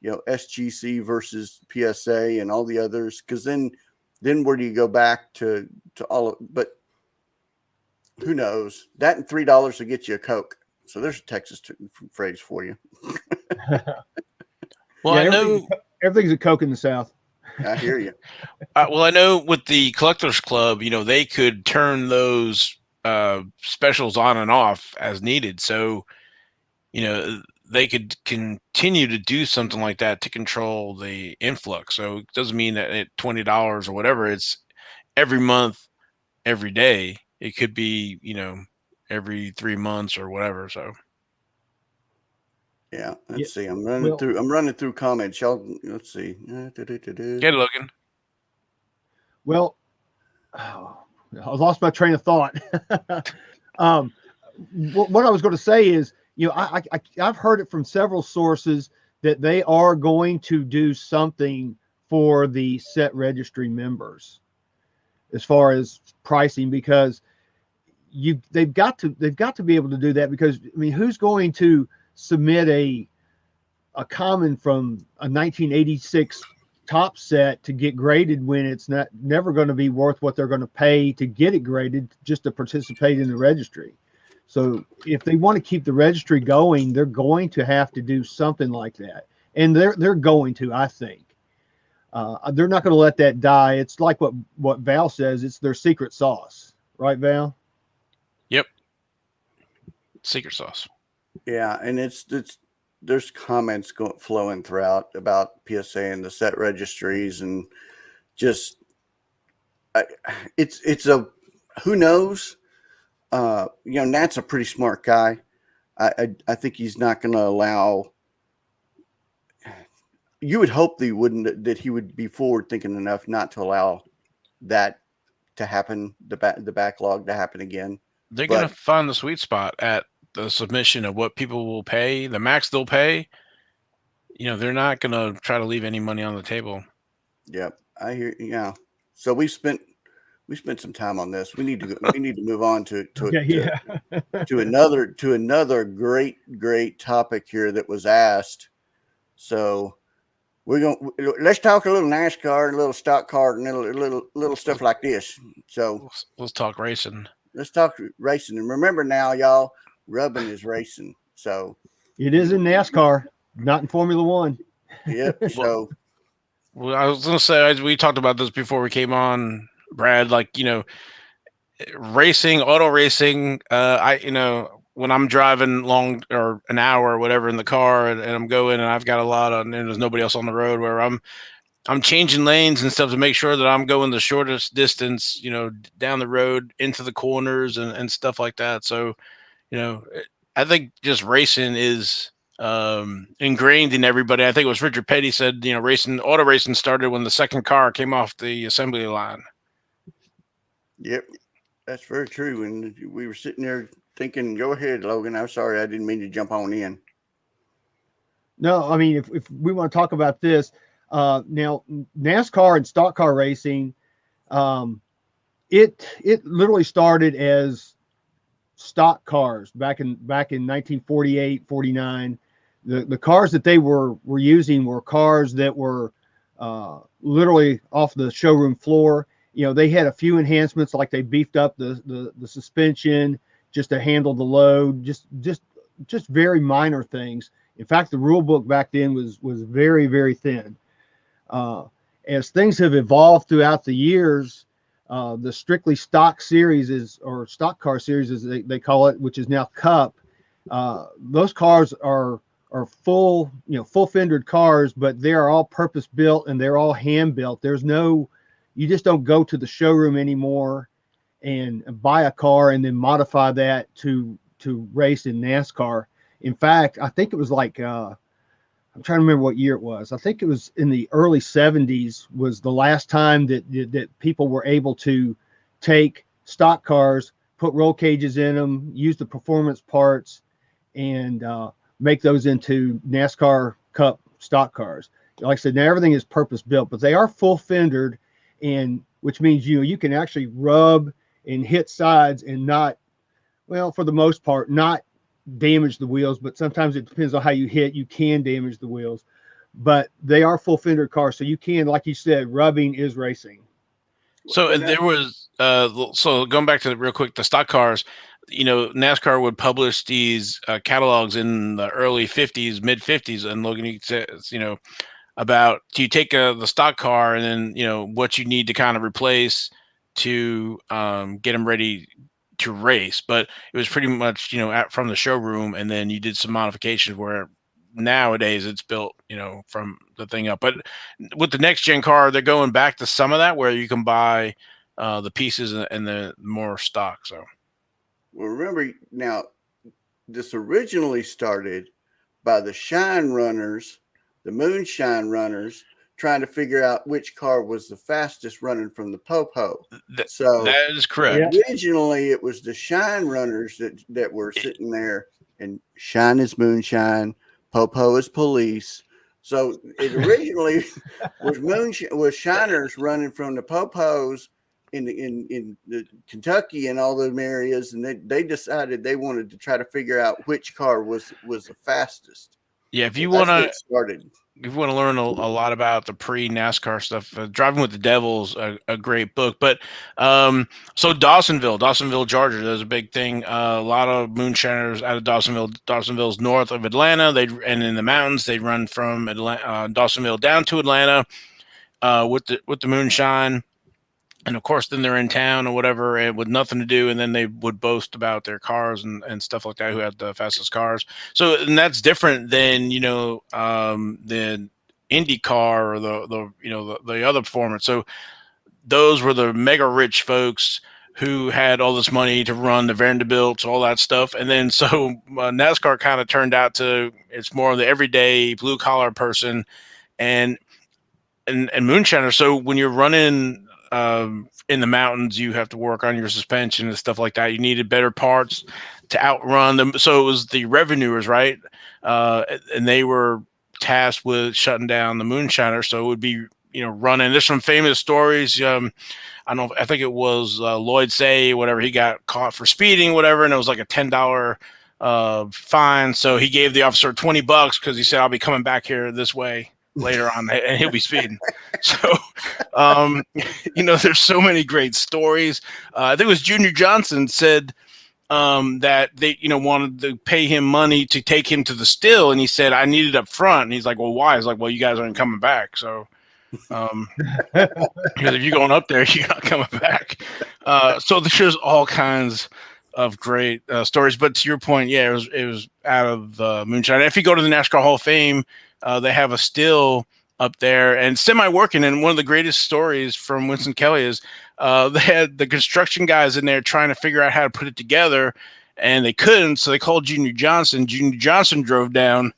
SGC versus PSA and all the others, because then where do you go back to all of? But who knows? That and $3 will get you a Coke. So there's a Texas phrase for you. Well, yeah, I know everything's a Coke in the South. I hear you. Well, I know with the Collectors Club, they could turn those specials on and off as needed. So, they could continue to do something like that to control the influx. So it doesn't mean that at $20 or whatever, it's every month, every day. It could be, every 3 months or whatever. So. Yeah, let's see. I'm running through comments. Let's see. Get Logan. Well, I lost my train of thought. What I was going to say is, I've heard it from several sources that they are going to do something for the set registry members as far as pricing, because they've got to be able to do that, because who's going to submit a common from a 1986 top set to get graded when it's never going to be worth what they're going to pay to get it graded just to participate in the registry. So if they want to keep the registry going, they're going to have to do something like that, and they're going to. I think they're not going to let that die. It's like what Val says. It's their secret sauce, right, Val? Yep. Secret sauce. Yeah, and there's comments flowing throughout about PSA and the set registries, and just it's a who knows. Nat's a pretty smart guy. I think he's not going to allow. you would hope that he would be forward thinking enough not to allow that to happen, the backlog to happen again. They're going to find the sweet spot at the submission of what people will pay, the max they'll pay. They're not going to try to leave any money on the table. Yep, I hear. Yeah, so we spent some time on this. We need to move on to another great topic here that was asked. So let's talk a little NASCAR, a little stock car, and a little stuff like this. So let's talk racing. Let's talk racing, and remember now, y'all, rubbing is racing. So it is in NASCAR, not in Formula One. Yep. So. Well, I was going to say, we talked about this before we came on, Brad, like, racing, auto racing, when I'm driving long or an hour or whatever in the car and I'm going and I've got a lot on and there's nobody else on the road, where I'm changing lanes and stuff to make sure that I'm going the shortest distance, down the road into the corners and stuff like that. So, I think just racing is ingrained in everybody. I think it was Richard Petty said, auto racing started when the second car came off the assembly line. Yep, that's very true. And we were sitting there thinking, go ahead, Logan. I'm sorry, I didn't mean to jump on in. No, I mean, if we want to talk about this, now NASCAR and stock car racing, it literally started as stock cars back in 1948, 49. The cars that they were using were cars that were literally off the showroom floor. They had a few enhancements, like they beefed up the suspension just to handle the load, just very minor things. In fact, the rule book back then was very, very thin. As things have evolved throughout the years, the strictly stock series or stock car series, as they call it, which is now Cup. Those cars are full fendered cars, but they are all purpose built and they're all hand built. You just don't go to the showroom anymore and buy a car and then modify that to race in NASCAR. In fact, I think it was like, I'm trying to remember what year it was. I think it was in the early 70s was the last time that people were able to take stock cars, put roll cages in them, use the performance parts, and make those into NASCAR Cup stock cars. Like I said, now everything is purpose built, but they are full fendered, and which means you can actually rub and hit sides and not, well, for the most part, not damage the wheels, but sometimes it depends on how you hit. You can damage the wheels, but they are full fender cars, so you can, like you said, rubbing is racing. So there was so going back to real quick, the stock cars, NASCAR would publish these catalogs in the early 50s, mid 50s, and Logan says, about, do you take the stock car and then what you need to kind of replace to get them ready to race. But it was pretty much from the showroom, and then you did some modifications where nowadays it's built from the thing up. But with the next gen car, they're going back to some of that where you can buy the pieces and the more stock. So, well, remember now, this originally started by the shine runners, the moonshine runners, trying to figure out which car was the fastest running from the po-po. So that is correct. Originally, it was the shine runners that were sitting there, and shine is moonshine, po-po is police. So it originally was shiners running from the po-pos in the Kentucky and all those areas, and they decided they wanted to try to figure out which car was the fastest. Yeah, if you want to learn a lot about the pre-NASCAR stuff, Driving with the Devil's a great book. But so Dawsonville, Georgia, there's a big thing. A lot of moonshiners out of Dawsonville. Dawsonville's north of Atlanta. And in the mountains, they run from Dawsonville down to Atlanta with the moonshine. And of course, then they're in town or whatever, and with nothing to do, and then they would boast about their cars and stuff like that, who had the fastest cars. So, and that's different than the Indy car or the other performance. So, those were the mega rich folks who had all this money to run the Vanderbilts, all that stuff, and then so NASCAR kind of turned out to, it's more of the everyday blue collar person and moonshiner. So when you're running in the mountains, you have to work on your suspension and stuff like that. You needed better parts to outrun them. So it was the revenuers, right? And they were tasked with shutting down the moonshiner. So it would be, running. There's some famous stories. I don't know. I think it was Lloyd Say, whatever. He got caught for speeding, whatever, and it was like a $10 fine. So he gave the officer $20 because he said, "I'll be coming back here this way later on," and he'll be speeding. So, there's so many great stories. I think it was Junior Johnson said that they, wanted to pay him money to take him to the still, and he said, "I need it up front." And he's like, "Well, why?" He's like, "Well, you guys aren't coming back, so." Because if you're going up there, you're not coming back. So there's all kinds of great stories. But to your point, yeah, it was out of moonshine. And if you go to the NASCAR Hall of Fame, they have a still up there and semi-working. And one of the greatest stories from Winston Kelly is they had the construction guys in there trying to figure out how to put it together, and they couldn't. So they called Junior Johnson. Junior Johnson drove down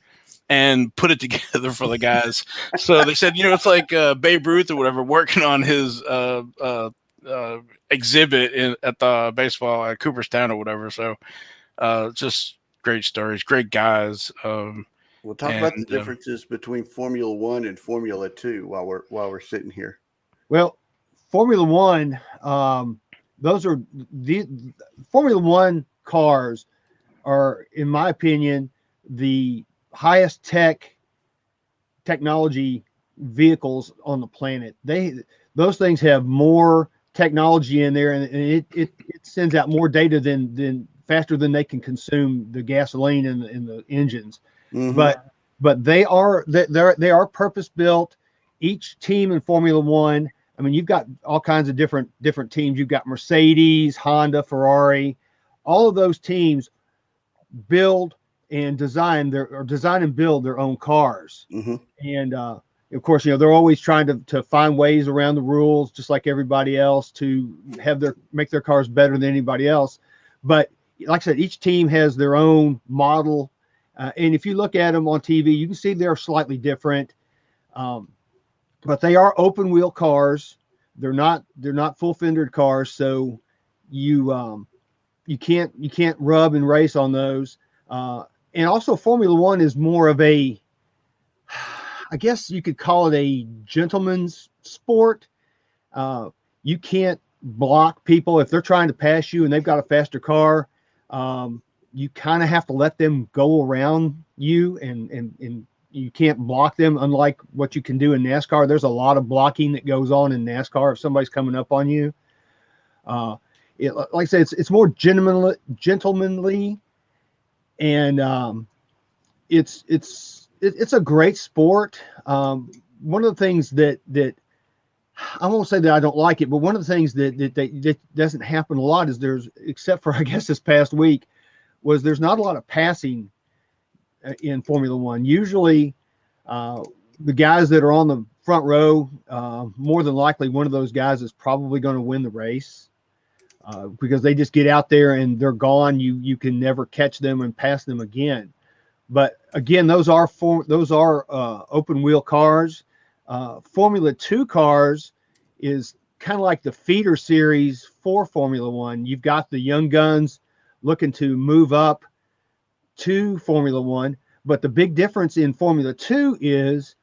and put it together for the guys. So they said, it's like Babe Ruth or whatever working on his exhibit at the baseball at Cooperstown or whatever. So just great stories, great guys. We'll talk about the differences between Formula One and Formula Two while we're sitting here. Well, Formula One, those are the Formula One cars are, in my opinion, the highest technology vehicles on the planet. Those things have more technology in there, and it sends out more data than faster than they can consume the gasoline in the engines. Mm-hmm. But they are purpose built. Each team in Formula One, I mean, you've got all kinds of different teams. You've got Mercedes, Honda, Ferrari. All of those teams build and design and build their own cars. Mm-hmm. And of course, they're always trying to find ways around the rules, just like everybody else, to make their cars better than anybody else. But like I said, each team has their own model. And if you look at them on TV, you can see they're slightly different. But they are open wheel cars. They're not full fendered cars. So you can't rub and race on those. And also Formula One is more of I guess you could call it a gentleman's sport. You can't block people if they're trying to pass you and they've got a faster car. You kind of have to let them go around you and you can't block them, unlike what you can do in NASCAR. There's a lot of blocking that goes on in NASCAR if somebody's coming up on you. Like I said, it's more gentlemanly. And it's a great sport. One of the things that I won't say that I don't like it, but one of the things that doesn't happen a lot is except for I guess this past week, there's not a lot of passing in Formula One. Usually, the guys that are on the front row, more than likely one of those guys is probably going to win the race. Because they just get out there and they're gone. You can never catch them and pass them again. But again, those are open wheel cars. Formula 2 cars is kind of like the feeder series for Formula One. You've got the young guns looking to move up to Formula One. But the big difference in Formula 2 is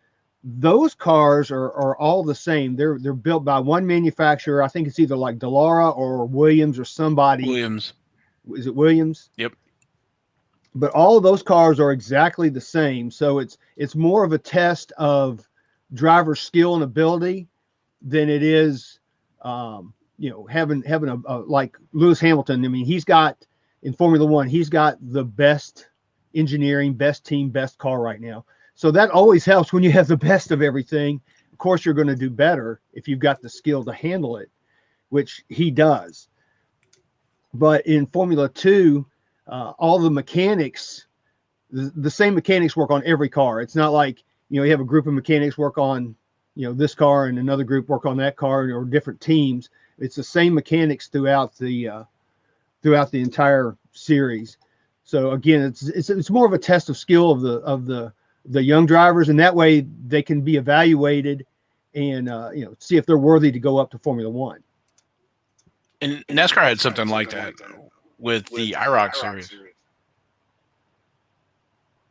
those cars are all the same. They're built by one manufacturer. I think it's either like Dallara or Williams or somebody. Williams. Is it Williams? Yep. But all of those cars are exactly the same. So it's more of a test of driver skill and ability than it is, having a like Lewis Hamilton. I mean, he's got in Formula One, he's got the best engineering, best team, best car right now. So that always helps when you have the best of everything. Of course, you're going to do better if you've got the skill to handle it, which he does. But in Formula 2, all the mechanics, the same mechanics work on every car. It's not like, you have a group of mechanics work on, this car and another group work on that car, or different teams. It's the same mechanics throughout the entire series. So again, it's more of a test of skill of the the young drivers, and that way they can be evaluated and see if they're worthy to go up to Formula One. And NASCAR had something like that with the IROC series.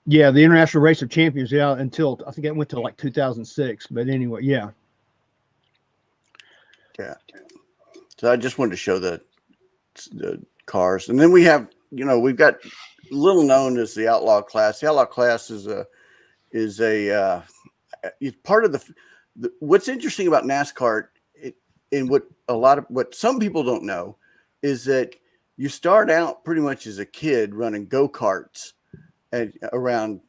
Yeah, the International Race of Champions. Yeah, until I think it went to like 2006. But anyway, yeah. Yeah. So I just wanted to show the cars, and then we have, we've got little known as the Outlaw Class. The Outlaw Class is part of the what's interesting about NASCAR, and what some people don't know is that you start out pretty much as a kid running go-karts around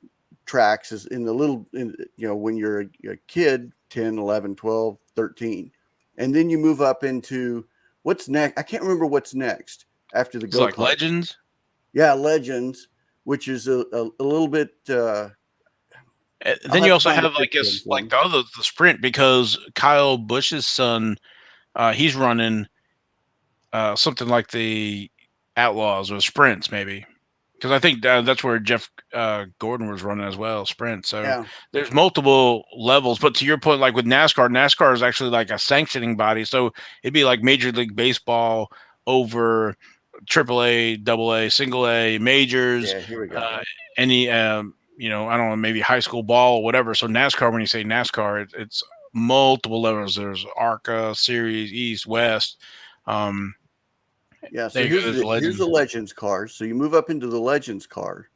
tracks when you're a kid, 10, 11, 12, 13. And then you move up into what's next. I can't remember what's next after the go-kart. Like Legends? Yeah, Legends, which is a little bit. Then you also have the sprint, because Kyle Busch's son, he's running something like the Outlaws or sprints, maybe. Because I think that's where Jeff Gordon was running as well, sprint. So there's multiple levels. But to your point, like with NASCAR is actually like a sanctioning body. So it'd be like Major League Baseball over AAA, AA, single A, majors. Yeah, here we go. Any, I don't know, maybe high school ball or whatever. So NASCAR, when you say NASCAR, it's multiple levels. There's ARCA, Series, East, West. So here's the Legends car. So you move up into the Legends car,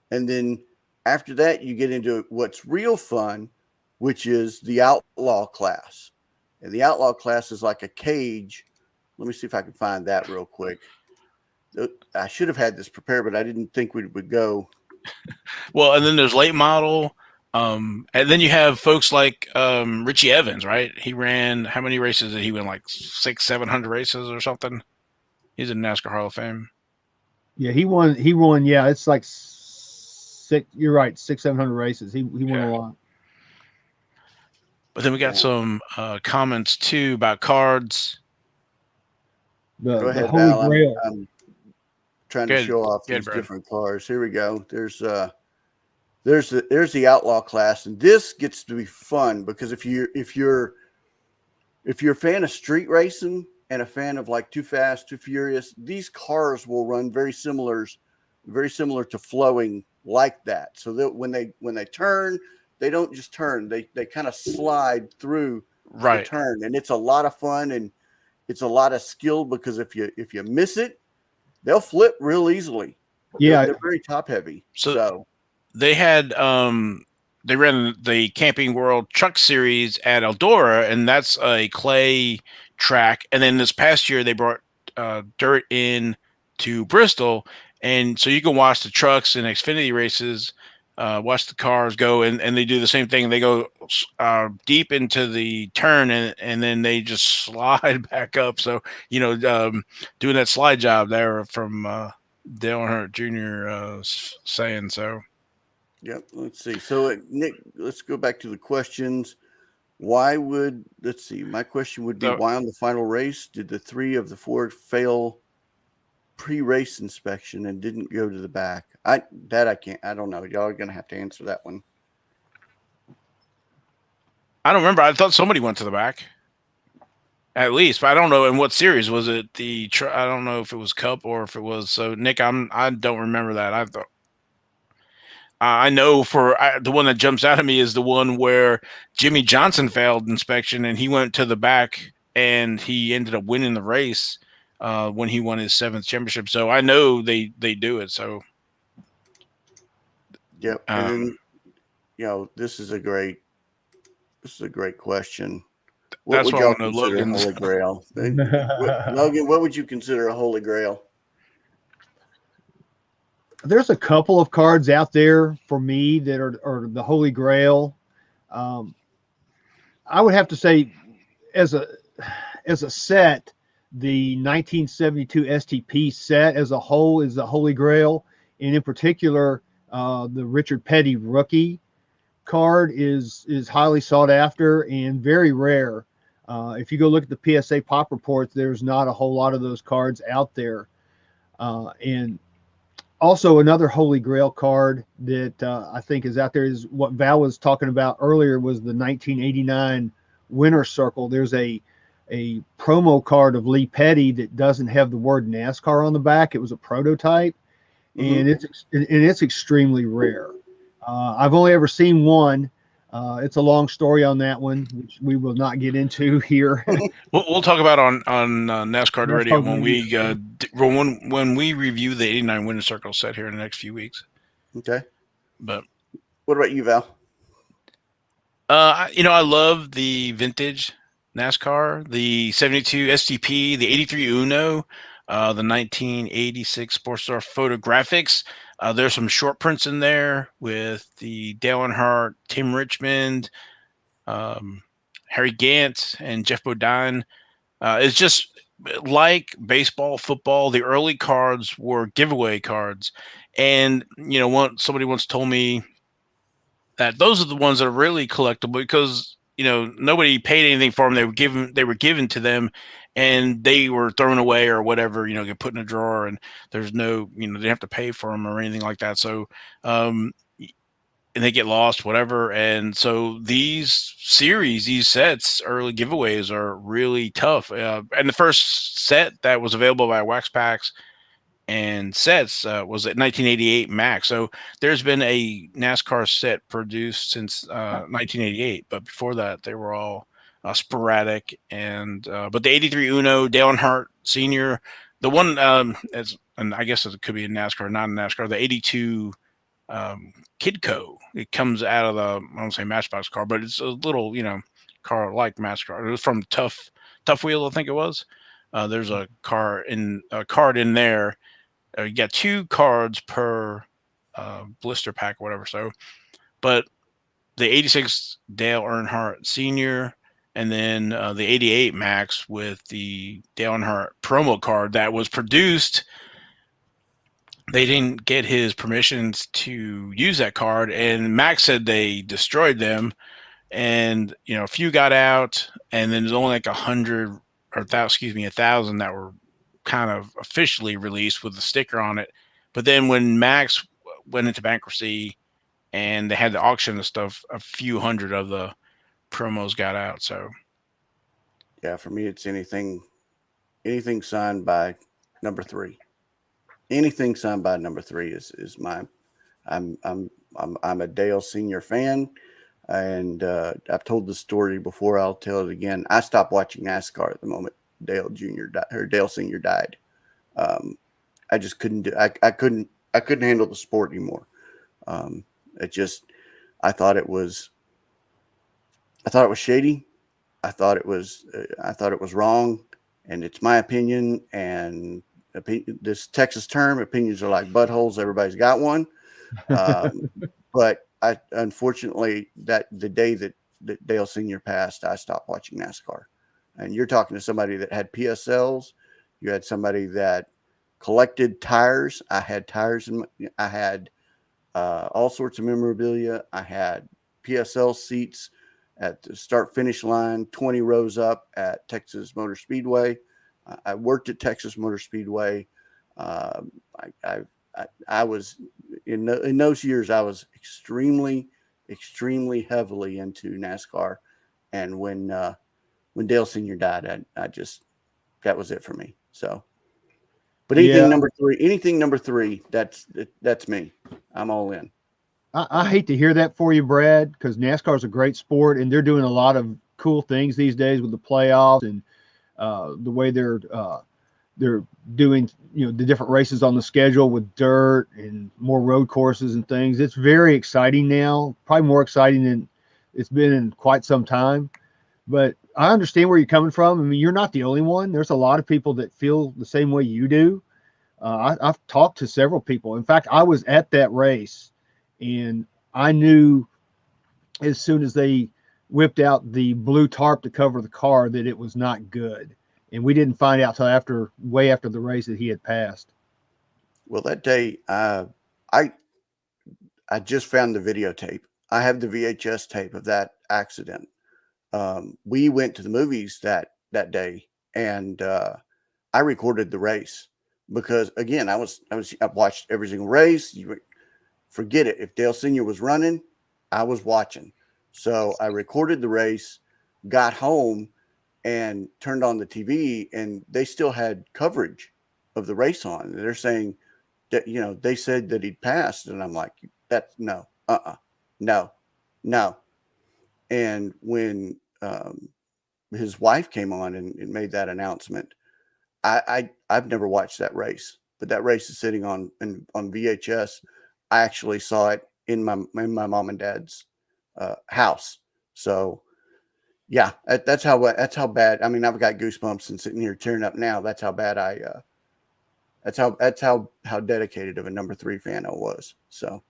and then after that you get into what's real fun, which is the Outlaw Class. And the Outlaw Class is like a cage. Let me see if I can find that real quick. I should have had this prepared, but I didn't think we would go. Well, and then there's late model. And then you have folks like Richie Evans, right? He ran, how many races did he win? Like 600-700 races or something? He's in NASCAR Hall of Fame. Yeah, he won. Yeah, it's like six. You're right, 600-700 races. He won a lot. But then we got some comments too about cards. Go ahead, Holy Val. Grail. I'm trying to show off these different cars. Here we go. There's the Outlaw Class, and this gets to be fun because if you're a fan of street racing and a fan of like Too Fast, Too Furious, these cars will run very similar to flowing like that. So that when they turn, they don't just turn; they kind of slide through the turn, and it's a lot of fun and it's a lot of skill because if you miss it, they'll flip real easily. Yeah, they're very top heavy. So they had they ran the Camping World Truck Series at Eldora, and that's a clay track. And then this past year they brought dirt in to Bristol, and so you can watch the trucks and Xfinity races, watch the cars go, and they do the same thing. They go deep into the turn, and then they just slide back up. So doing that slide job there from Dale Earnhardt Jr. Saying so. Yep. Let's see. So Nick, let's go back to the questions. My question would be, why on the final race did the 3 of the 4 fail pre-race inspection and didn't go to the back? I don't know. Y'all are going to have to answer that one. I don't remember. I thought somebody went to the back. At least, but I don't know in what series was it. I don't know if it was Cup or if it was. So Nick, I don't remember that. I thought. I know the one that jumps out at me is the one where Jimmy Johnson failed inspection and he went to the back and he ended up winning the race when he won his 7th championship. So I know they do it. So. Yep. And then, this is a great question. What would y'all consider a holy grail? Logan, what would you consider a holy grail? There's a couple of cards out there for me that are the holy grail. I would have to say, as a set, the 1972 STP set as a whole is the holy grail, and in particular, the Richard Petty rookie card is highly sought after and very rare. If you go look at the PSA pop reports, there's not a whole lot of those cards out there, and Also, another Holy Grail card that I think is out there is what Val was talking about earlier was the 1989 Winner's Circle. There's a promo card of Lee Petty that doesn't have the word NASCAR on the back. It was a prototype, and it's extremely rare. I've only ever seen one. It's a long story on that one, which we will not get into here. We'll talk about on NASCAR Radio NASCAR when Radio. when we review the '89 Winter Circle set here in the next few weeks. Okay. But What about you, Val? I love the vintage NASCAR, the '72 STP, the '83 Uno, the 1986 Sports Star Photographics. There's some short prints in there with the Dale Earnhardt, Tim Richmond, Harry Gant, and Jeff Bodine. It's just like baseball, football. The early cards were giveaway cards, and somebody once told me that those are the ones that are really collectible because nobody paid anything for them. They were given to them, and they were thrown away or whatever. Get put in a drawer, and there's no they didn't have to pay for them or anything like that. So, and they get lost, whatever. And so these sets, early giveaways are really tough. And the first set that was available by Wax Packs and sets was at 1988 Max. So there's been a NASCAR set produced since 1988, but before that they were all sporadic. And but the '83 Uno, Dale Earnhardt Senior, the one and I guess it could be a NASCAR, not a NASCAR. The '82 Kidco. It comes out of the I don't say Matchbox car, but it's a little car like Matchbox. It was from Tough Wheel, I think it was. There's a card in there. You got 2 cards per blister pack, or whatever. So, but the '86 Dale Earnhardt Senior, and then the '88 Max with the Dale Earnhardt promo card that was produced. They didn't get his permissions to use that card, and Max said they destroyed them. And a few got out, and then there's only like 100 or 1,000 that were kind of officially released with the sticker on it. But then when Max went into bankruptcy and they had the auction and stuff, a few hundred of the promos got out. So Yeah, for me, it's anything signed by number 3. Anything signed by number 3 is mine. I'm a Dale Senior fan, and I've told the story before. I'll tell it again. I stopped watching NASCAR at the moment Dale Senior died. I just couldn't do. I couldn't handle the sport anymore. I thought it was shady. I thought it was wrong, and it's my opinion. And this Texas term, opinions are like buttholes. Everybody's got one. But unfortunately, that the day that Dale Senior passed, I stopped watching NASCAR. And you're talking to somebody that had PSLs. You had somebody that collected tires. I had tires, and I had all sorts of memorabilia. I had PSL seats at the start-finish line, 20 rows up at Texas Motor Speedway. I worked at Texas Motor Speedway. I was in those years. I was extremely heavily into NASCAR, and when Dale Senior died, I just that was it for me. So, but anything number three, that's me. I'm all in. I hate to hear that for you, Brad, because NASCAR is a great sport, and they're doing a lot of cool things these days with the playoffs and the way they're doing, the different races on the schedule with dirt and more road courses and things. It's very exciting now, probably more exciting than it's been in quite some time. But I understand where you're coming from. I mean, you're not the only one. There's a lot of people that feel the same way you do. I've talked to several people. In fact, I was at that race, and I knew as soon as they whipped out the blue tarp to cover the car that it was not good. And we didn't find out till way after the race that he had passed. Well, that day, I just found the videotape. I have the VHS tape of that accident. We went to the movies that day, and I recorded the race. because again, I watched every single race. Forget it. If Dale Sr. was running, I was watching. So I recorded the race, got home, and turned on the TV, and they still had coverage of the race on. They're saying that, they said that he'd passed, and I'm like, that's no, no. And when his wife came on and made that announcement, I've never watched that race, but that race is sitting on VHS. I actually saw it in my mom and dad's house. So yeah, that's how bad. I mean, I've got goosebumps and sitting here tearing up now. That's how bad that's how dedicated of a number 3 fan I was. So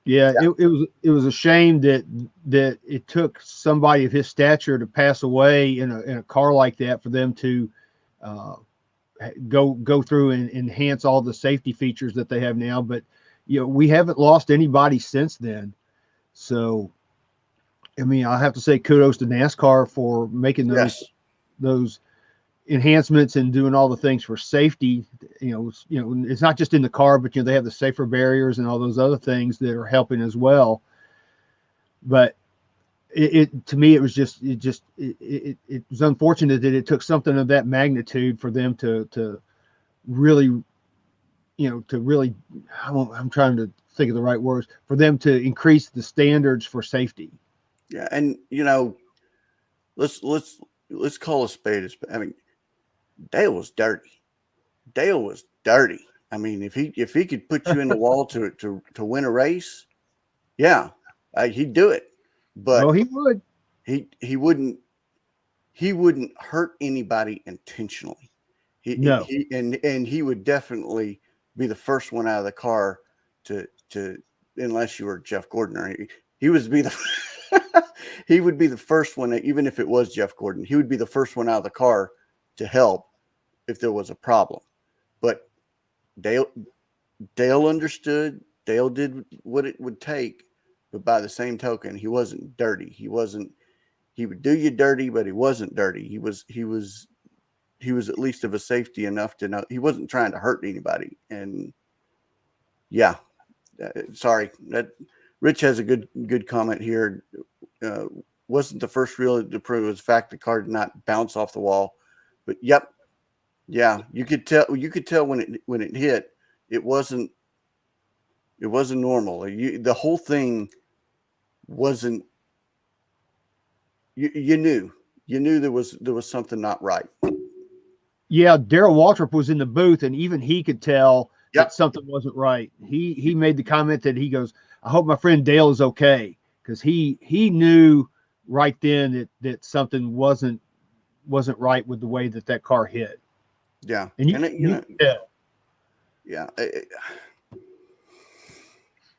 yeah. It was a shame that it took somebody of his stature to pass away in a car like that for them to go through and enhance all the safety features that they have now. But we haven't lost anybody since then. So I mean, I have to say kudos to NASCAR for making those enhancements and doing all the things for safety. It's not just in the car, but they have the safer barriers and all those other things that are helping as well. But to me, it was unfortunate that it took something of that magnitude for them to really, I'm trying to think of the right words, for them to increase the standards for safety. Yeah, and let's call a spade a spade. I mean, Dale was dirty. I mean, if he could put you in the wall to win a race, yeah, he'd do it. But he would. He wouldn't hurt anybody intentionally. He would definitely be the first one out of the car to unless you were Jeff Gordon, or he would be the he would be the first one, even if it was Jeff Gordon, he would be the first one out of the car to help if there was a problem. But Dale understood. Dale did what it would take, but by the same token, he wasn't dirty. He would do you dirty, but he wasn't dirty. He was at least of a safety enough to know he wasn't trying to hurt anybody. And yeah, sorry, that Rich has a good comment here. Wasn't the first reel to prove it was the fact the car did not bounce off the wall, but yep, yeah, you could tell when it hit, it wasn't normal. The whole thing wasn't. You knew there was something not right. Yeah, Darrell Waltrip was in the booth, and even he could tell that something wasn't right. He made the comment that he goes, "I hope my friend Dale is okay," because he knew right then that something wasn't right with the way that car hit. Yeah, and you could tell. Yeah.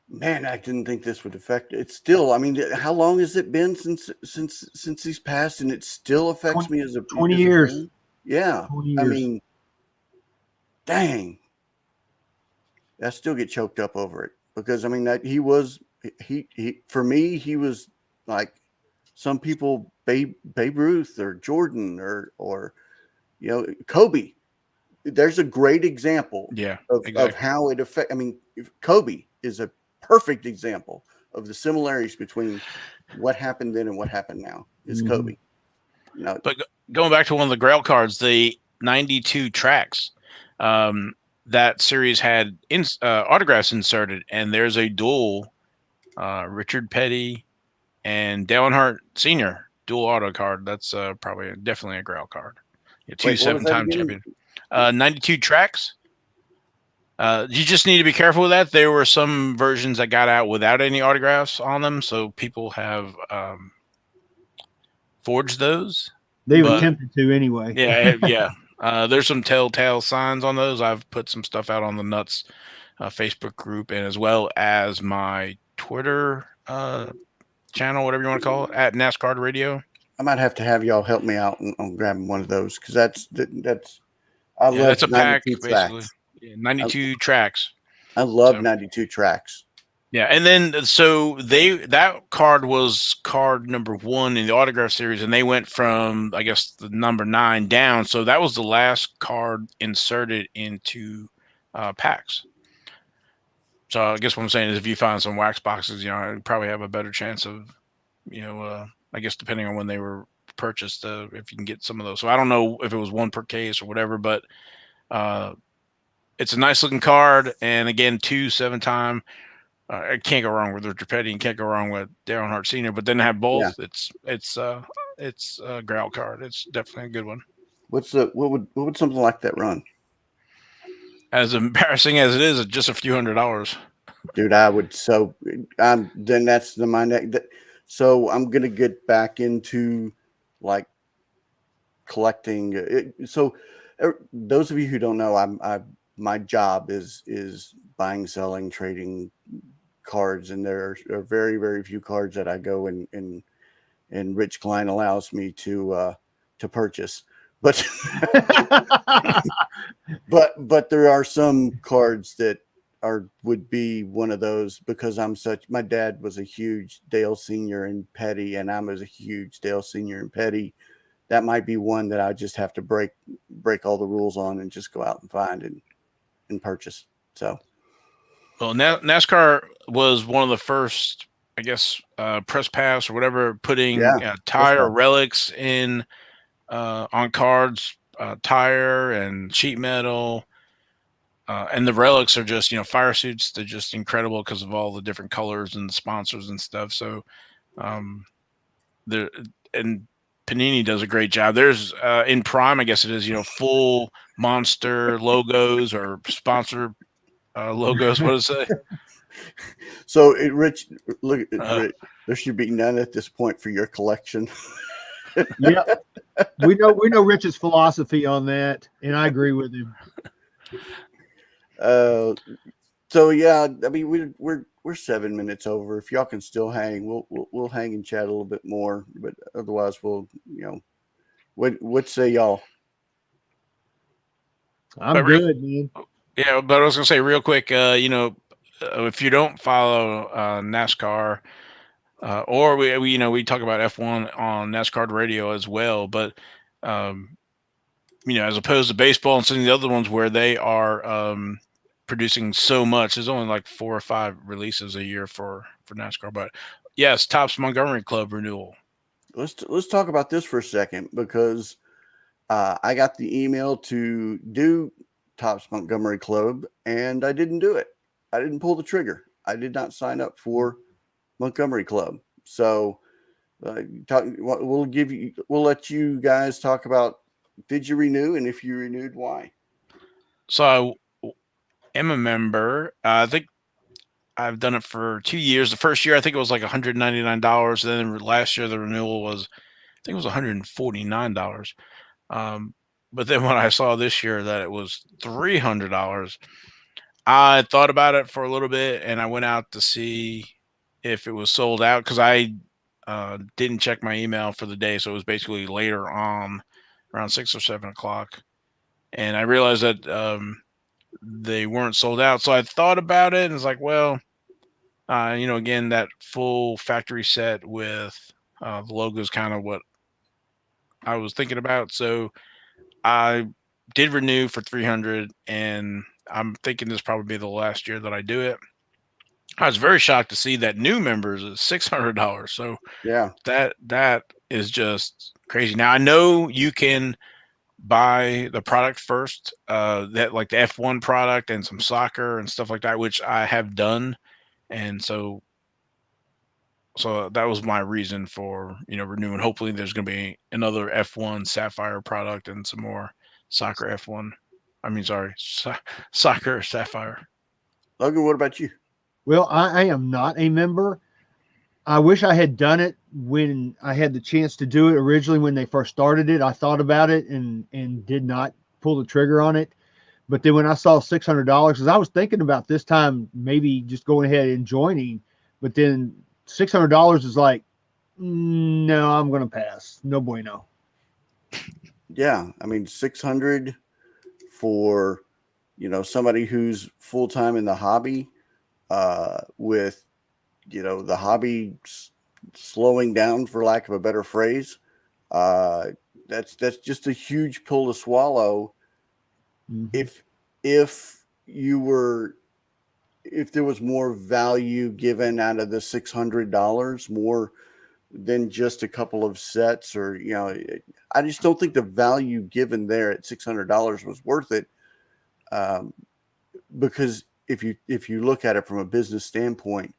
Man, I didn't think this would affect it. It's still, I mean, how long has it been since he's passed, and it still affects me as a 20 years. Yeah. 20 years. I mean, dang. I still get choked up over it because I mean that he for me, he was like some people, Babe Ruth or Jordan or Kobe. There's a great example of how it affects. I mean, Kobe is a perfect example of the similarities between what happened then and what happened now. Is Kobe. But going back to one of the Grail cards, the 92 tracks, that series had autographs inserted, and there's a dual Richard Petty and Dale Earnhardt Sr. dual auto card. That's definitely a Grail card. Yeah, 2 7-time champion. 92 tracks. You just need to be careful with that. There were some versions that got out without any autographs on them, so people have forged those. They were tempted to anyway. Yeah. There's some telltale signs on those. I've put some stuff out on the Nuts Facebook group, and as well as my Twitter channel, whatever you want to call it, at NASCAR Radio. I might have to have y'all help me out on grabbing one of those because that's I love that's a pack tracks. basically. Yeah, 92 tracks. I love 92 tracks. Yeah, and then so that card was card number 1 in the autograph series, and they went from, I guess, the number 9 down. So that was the last card inserted into packs. So I guess what I'm saying is, if you find some wax boxes, you probably have a better chance of, I guess depending on when they were purchased, if you can get some of those. So I don't know if it was 1 per case or whatever, but it's a nice looking card, and again, 2 7-time. I can't go wrong with Richard Petty, and can't go wrong with Darren Hart Sr. But then to have both, it's a growl card. It's definitely a good one. What would something like that run? As embarrassing as it is, just a few $100s. Dude, I would. So then that's the mind. So I'm gonna get back into like collecting. So those of you who don't know, my job is buying, selling, trading cards, and there are very, very few cards that I go and Rich Klein allows me to purchase. But but there are some cards that would be one of those, because my dad was a huge Dale Senior and Petty, and I was a huge Dale Senior and Petty. That might be one that I just have to break all the rules on and just go out and find and purchase. So, well, NASCAR was one of the first, I guess, press pass or whatever, putting tire relics in on cards, tire and sheet metal, and the relics are just fire suits. They're just incredible because of all the different colors and the sponsors and stuff. So, and Panini does a great job. There's in Prime, I guess it is, full Monster logos or sponsor logos. What does it say? So, Rich, look, Rich, there should be none at this point for your collection. Yeah, we know Rich's philosophy on that, and I agree with him. So yeah, I mean we're 7 minutes over. If y'all can still hang, we'll hang and chat a little bit more. But otherwise, we'll what say y'all? I'm good, man. Yeah, but I was gonna say real quick, if you don't follow NASCAR, or we talk about F1 on NASCAR radio as well, but as opposed to baseball and some of the other ones where they are producing so much, there's only like 4 or 5 releases a year for NASCAR. But yes, Topps Montgomery Club renewal. Let's talk about this for a second, because I got the email to do Topps Montgomery Club, and I didn't do it. I didn't pull the trigger. I did not sign up for Montgomery Club. So we'll let you guys talk about, did you renew, and if you renewed, why? So I am a member. I think I've done it for 2 years. The first year, I think it was like $199. Then last year, the renewal was, I think it was $149. But then when I saw this year that it was $300, I thought about it for a little bit, and I went out to see if it was sold out, because I didn't check my email for the day. So it was basically later on, around 6 or 7 o'clock. And I realized that they weren't sold out. So I thought about it, and it's like, well, again, that full factory set with the logo is kind of what I was thinking about. So I did renew for $300, and I'm thinking this probably be the last year that I do it. I was very shocked to see that new members is $600. So yeah, that is just crazy. Now I know you can buy the product first, that like the F1 product and some soccer and stuff like that, which I have done, and so that was my reason for renewing. Hopefully, there's going to be another F1 Sapphire product and some more soccer F1. I mean, sorry, soccer Sapphire. Logan, what about you? Well, I am not a member. I wish I had done it when I had the chance to do it originally when they first started it. I thought about it and did not pull the trigger on it. But then when I saw $600, because I was thinking about this time maybe just going ahead and joining, but then $600 is like, no, I'm going to pass. No bueno. Yeah, I mean, 600 for somebody who's full time in the hobby. with, the hobby slowing down, for lack of a better phrase. That's just a huge pill to swallow. Mhm. If there was more value given out of the $600, more than just a couple of sets, or I just don't think the value given there at $600 was worth it. Because if you look at it from a business standpoint,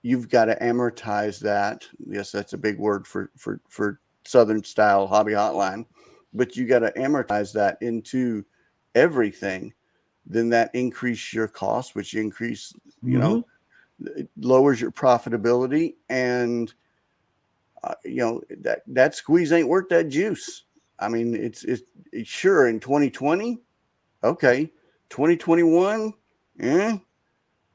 you've got to amortize that. Yes, that's a big word for Southern style hobby hotline, but you got to amortize that into everything. Then that increase your cost, which increase, Mhm. it lowers your profitability, and that squeeze ain't worth that juice. I mean, it's sure in 2020, okay, 2021, yeah,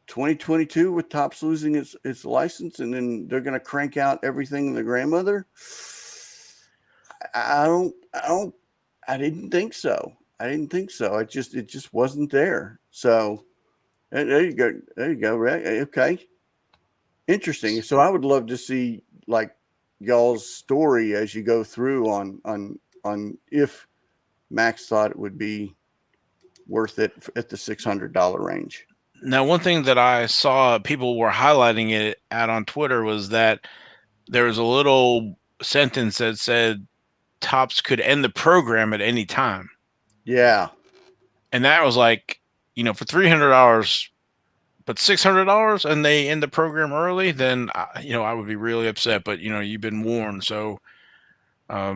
2022 with Topps losing its license, and then they're going to crank out everything in the grandmother. I didn't think so. I didn't think so. It just wasn't there. So there you go. There you go. Right. Okay. Interesting. So I would love to see like y'all's story as you go through on if Max thought it would be worth it at the $600 range. Now, one thing that I saw people were highlighting it out on Twitter was that there was a little sentence that said Topps could end the program at any time. Yeah. And that was like, for $300, but $600 and they end the program early, then, I would be really upset, but you've been warned. So, I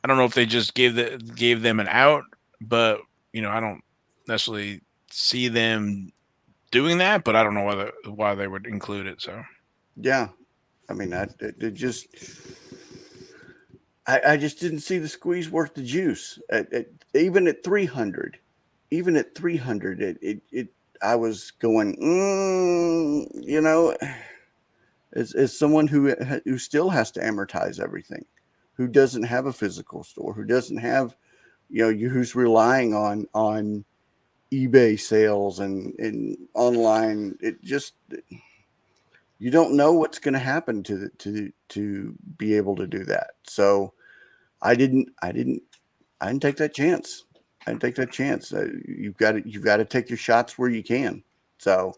don't know if they just gave them an out, but I don't necessarily see them doing that, but I don't know why they would include it. So Yeah. I mean, it just, I just didn't see the squeeze worth the juice. Even at 300, I was going, as someone who still has to amortize everything, who doesn't have a physical store, who doesn't have, who's relying on eBay sales and online. It just, you don't know what's going to happen to be able to do that. So I didn't take that chance. I didn't take that chance. You've got to take your shots where you can. So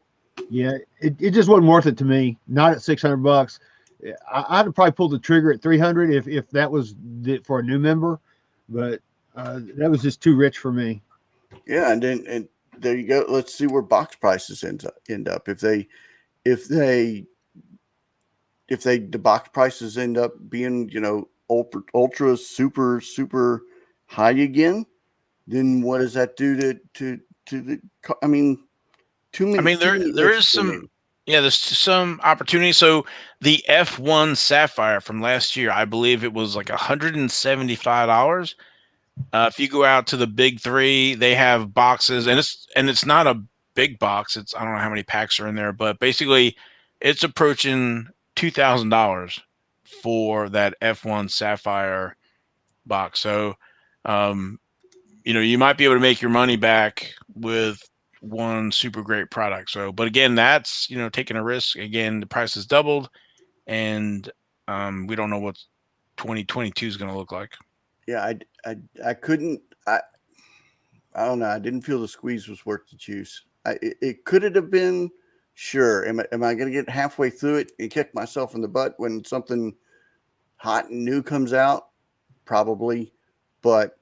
Yeah, it just wasn't worth it to me. Not at $600. I'd have probably pulled the trigger at 300 if that was for a new member, but that was just too rich for me. yeah, and there you go. Let's see where box prices end up. If the box prices end up being ultra super high again, then what does that do to the? I mean, too many there ifs is for me. there's some opportunity. So the F1 Sapphire from last year, I believe it was like $175. If you go out to the big three, they have boxes, and it's not a big box. I don't know how many packs are in there, but basically, it's approaching $2,000 for that F1 Sapphire box. So, um, you might be able to make your money back with one super great product. So, but again, that's taking a risk. Again, the price has doubled, and we don't know what 2022 is going to look like. Yeah, I couldn't. I don't know. I didn't feel the squeeze was worth the juice. It could it have been? Sure. Am I going to get halfway through it and kick myself in the butt when something hot and new comes out? Probably. But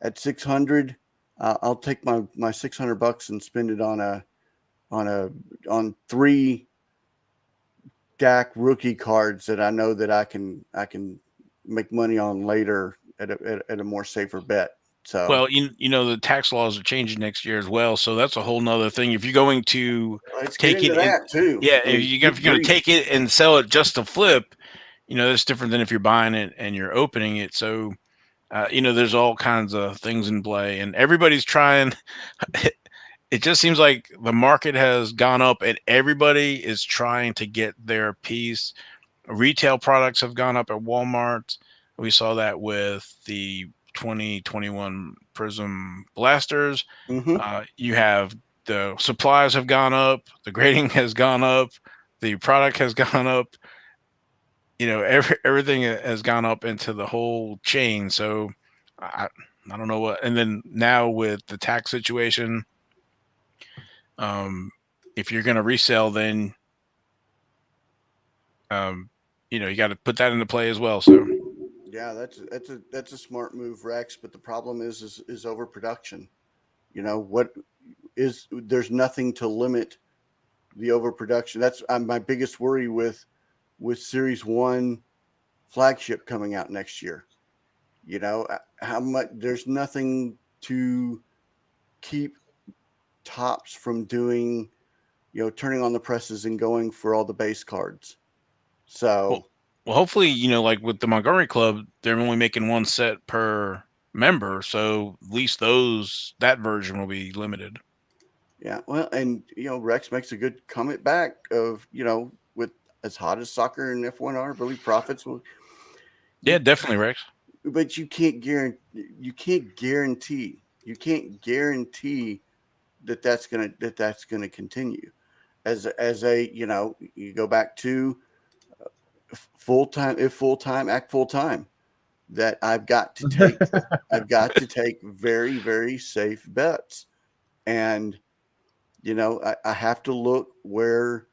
at 600, I'll take my $600 and spend it on three DAC rookie cards that I know that I can make money on later at a more safer bet. So Well, the tax laws are changing next year as well, so that's a whole nother thing. If you're going to let's get take into it and that too. yeah, I mean, if you're going to take it and sell it just to flip, that's different than if you're buying it and you're opening it. So, there's all kinds of things in play, and everybody's trying. It just seems like the market has gone up, and everybody is trying to get their piece. Retail products have gone up at Walmart. We saw that with the 2021 Prism blasters. mm-hmm. You have the supplies have gone up, the grading has gone up, the product has gone up. Everything has gone up into the whole chain. So I don't know what. And then now with the tax situation, if you're going to resell, then you got to put that into play as well. So Yeah, that's a smart move, Rex. But the problem is overproduction. There's nothing to limit the overproduction. That's my biggest worry with Series 1 flagship coming out next year. How much there's nothing to keep Topps from doing, turning on the presses and going for all the base cards. So, well, hopefully, like with the Montgomery Club, they're only making one set per member, so at least that version will be limited. Yeah, well, and Rex makes a good comment back of with as hot as soccer and F1 are, I believe profits will. Yeah, definitely, Rex. But you can't guarantee. You can't guarantee that that's gonna continue. As a you go back to full time, act full time. That I've got to take very, very safe bets, and I have to look where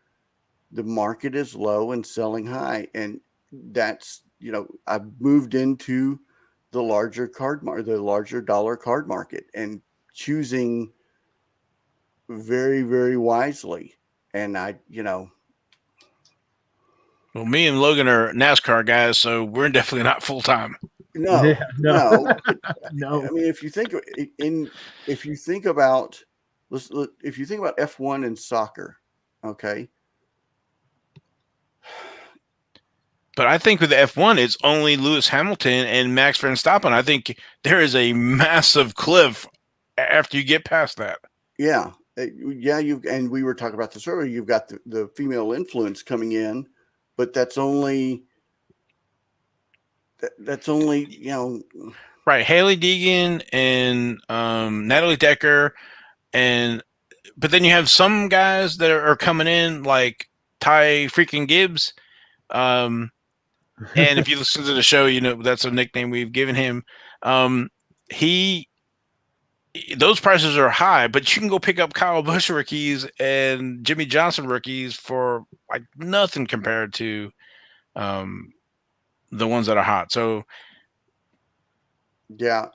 the market is low and selling high, and that's I've moved into the larger the larger dollar card market, and choosing very, very wisely. And well, me and Logan are NASCAR guys, so we're definitely not full time. no, Yeah, no. no. I mean, if you think about F1 and soccer, okay. But I think with the F1, it's only Lewis Hamilton and Max Verstappen. I think there is a massive cliff after you get past that. Yeah. And we were talking about this earlier. You've got the female influence coming in, but that's only right. Haley Deegan and Natalie Decker, but then you have some guys that are coming in like Ty freaking Gibbs. And if you listen to the show, that's a nickname we've given him. Those prices are high, but you can go pick up Kyle Busch rookies and Jimmy Johnson rookies for like nothing compared to the ones that are hot. So yeah,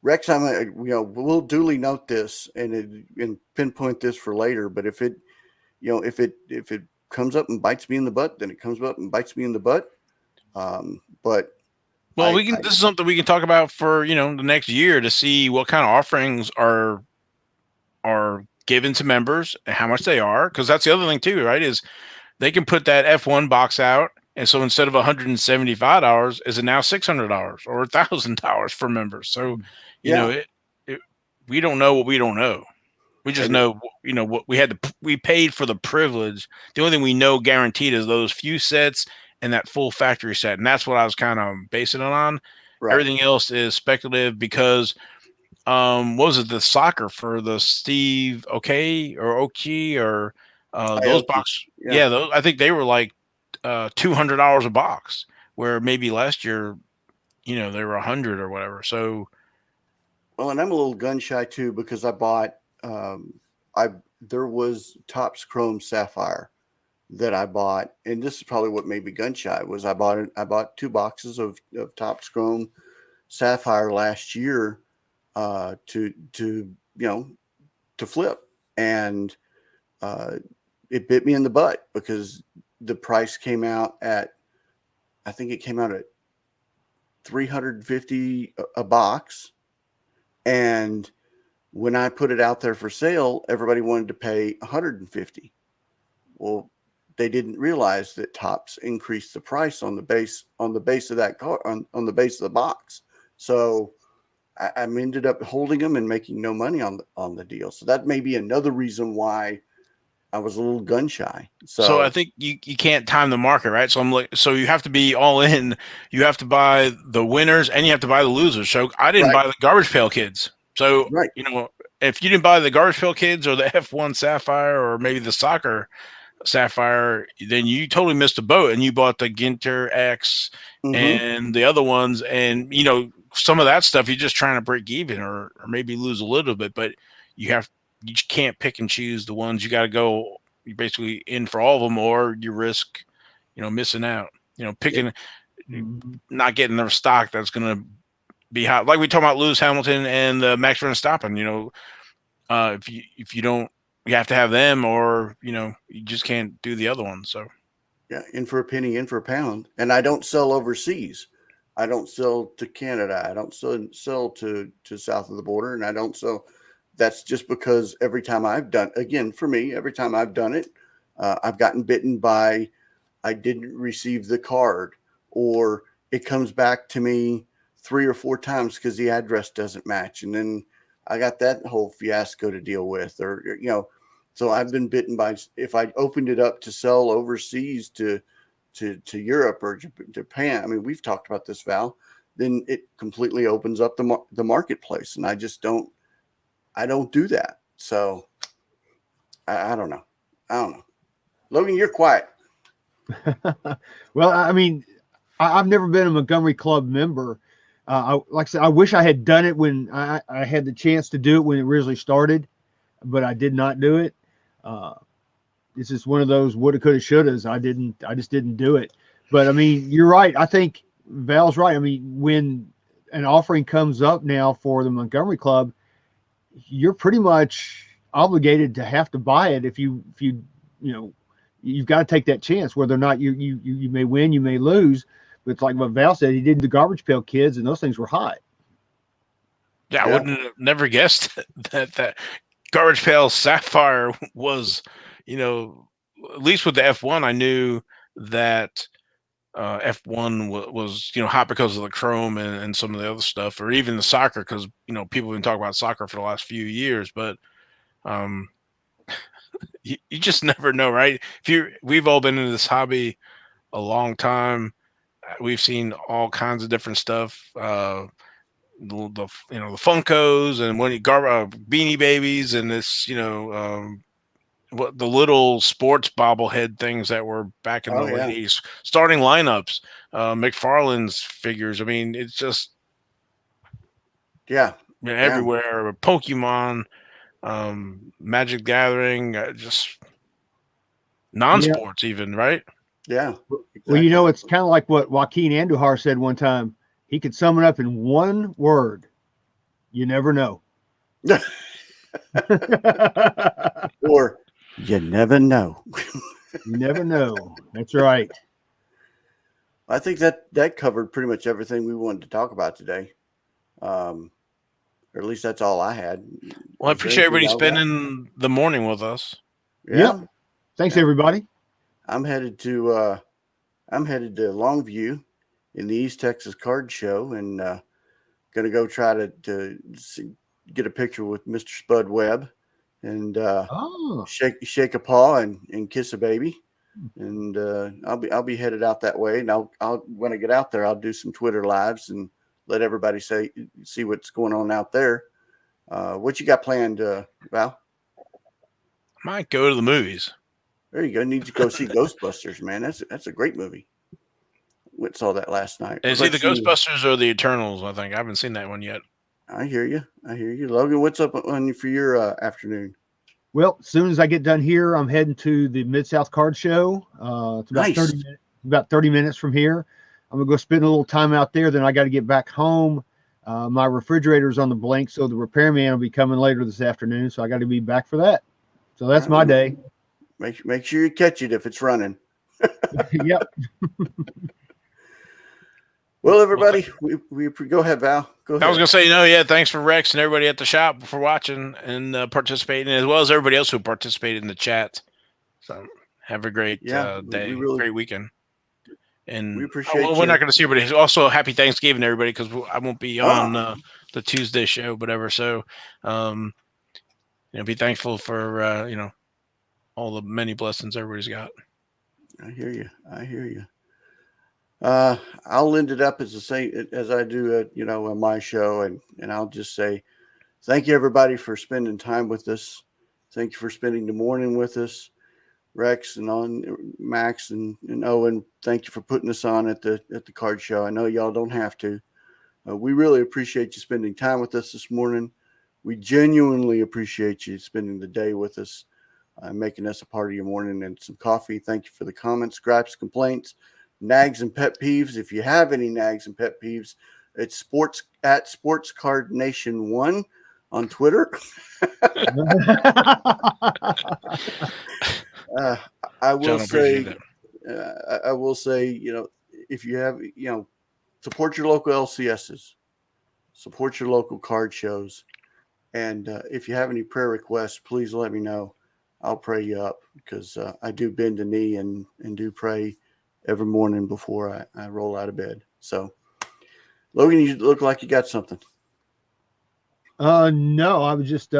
Rex, we'll duly note this and pinpoint this for later. But if it comes up and bites me in the butt, then it comes up and bites me in the butt. But this is something we can talk about for the next year to see what kind of offerings are given to members and how much they are, because that's the other thing too, right? Is they can put that F1 box out, and so instead of $175, is it now $600 or $1,000 for members? So we don't know what we don't know. We just know, what we paid for the privilege. The only thing we know guaranteed is those few sets and that full factory set. And that's what I was kind of basing it on. Right. Everything else is speculative because, what was it? The soccer for the Steve Oki or those boxes. Yeah. Those, I think they were like $200 a box, where maybe last year, they were $100 or whatever. So. Well, and I'm a little gun shy too, because I bought, there was Topps Chrome Sapphire that I bought, and this is probably what made me gun shy. Was I bought 2 boxes of Topps Chrome Sapphire last year to flip, and it bit me in the butt because the price came out at, I think it came out at $350 a box, and when I put it out there for sale, everybody wanted to pay $150. Well, they didn't realize that Topps increased the price on the base of that car, on the base of the box. So I ended up holding them and making no money on the deal. So that may be another reason why I was a little gun shy. So I think you can't time the market, right? So you have to be all in. You have to buy the winners and you have to buy the losers. So I didn't buy the garbage pail kids. So, Right. if you didn't buy the Garbage Pail Kids or the F1 Sapphire or maybe the Soccer Sapphire, then you totally missed a boat, and you bought the Ginter X Mm-hmm. and the other ones. And, some of that stuff, you're just trying to break even or maybe lose a little bit, but you just can't pick and choose the ones. You got to go, you're basically in for all of them, or you risk, missing out, picking, Mhm. not getting their stock that's going to be hot. Like we talk about Lewis Hamilton and Max Verstappen, if you don't, you have to have them, or you just can't do the other one. So Yeah, in for a penny, in for a pound. And I don't sell overseas. I don't sell to Canada. I don't sell to south of the border, and I don't sell. That's just because every time I've done, again, for me, every time I've done it, I've gotten bitten by I didn't receive the card, or it comes back to me 3 or 4 times because the address doesn't match, and then I got that whole fiasco to deal with, or so I've been bitten by. If I opened it up to sell overseas to Europe or Japan, I mean, we've talked about this, Val. Then it completely opens up the marketplace, and I just don't. I don't do that. So I don't know. I don't know. Logan, you're quiet. Well, I mean, I've never been a Montgomery Club member. Like I said, I wish I had done it when I had the chance to do it when it originally started, but I did not do it. It's just one of those woulda, coulda, shouldas. I just didn't do it. But I mean, you're right. I think Val's right. I mean, when an offering comes up now for the Montgomery Club, you're pretty much obligated to have to buy it if you you've got to take that chance. Whether or not you may win, you may lose. But it's like what Val said, he did the Garbage Pail Kids, and those things were hot. yeah, I Yeah. wouldn't have never guessed that Garbage Pail Sapphire was, at least with the F1, I knew that F1 was hot because of the chrome and some of the other stuff, or even the soccer, because people have been talking about soccer for the last few years. But um, you just never know, right? We've all been in this hobby a long time. We've seen all kinds of different stuff. The Funkos and Beanie Babies and this what the little sports bobblehead things that were back in the Oh late yeah. 80s, starting lineups, McFarlane's figures. I mean, it's just Yeah. Yeah. everywhere. Pokemon, Magic Gathering, just Yeah. non-sports even, right? Yeah. Well, Exactly. it's kind of like what Joaquin Andujar said one time. He could sum it up in one word: you never know. Or you never know. You never know. That's right. I think that covered pretty much everything we wanted to talk about today. Or at least that's all I had. Well, I Is there appreciate anything everybody y'all got? spending the morning with us. Yeah. Yep. Thanks, Yeah. everybody. I'm headed to Longview in the East Texas Card Show, and gonna go try to get a picture with Mr. Spud Webb, and Oh, shake a paw and kiss a baby. And I'll be headed out that way. And I'll when I get out there, I'll do some Twitter lives and let everybody see what's going on out there. What you got planned, Val? Might go to the movies. There you go. Need to go see Ghostbusters, man. That's a great movie. Went saw that last night. What It's either about you? Ghostbusters or the Eternals. I think I haven't seen that one yet. I hear you. I hear you, Logan. What's up for your afternoon? well, as soon as I get done here, I'm heading to the Mid South Card Show. It's about Nice. 30 minutes. About 30 minutes from here. I'm gonna go spend a little time out there. Then I got to get back home. My refrigerator's on the blink, so the repairman will be coming later this afternoon. So I got to be back for that. So that's my day. Make sure you catch it if it's running. Yep. Well, everybody, we go ahead, Val. Go ahead. I was gonna say, thanks for Rex and everybody at the shop for watching and participating, as well as everybody else who participated in the chat. So have a great day, great weekend. And we appreciate we're you. not going to see everybody. Also, happy Thanksgiving, everybody, because I won't be on the Tuesday show, whatever. So, be thankful for all the many blessings everybody's got. I hear you. I'll end it up as the same as I do at on my show, and I'll just say thank you everybody for spending time with us. Thank you for spending the morning with us. Rex and on Max and Owen, thank you for putting us on at the card show. I know y'all don't have to. We really appreciate you spending time with us this morning. We genuinely appreciate you spending the day with us, making us a part of your morning and some coffee. Thank you for the comments, gripes, complaints, nags, and pet peeves. If you have any nags and pet peeves, it's sportscardnation1 on Twitter. I will say, if you have, support your local LCSs, support your local card shows. And if you have any prayer requests, please let me know. I'll pray you up because I do bend a knee and do pray every morning before I roll out of bed. So, Logan, you look like you got something. No, I was just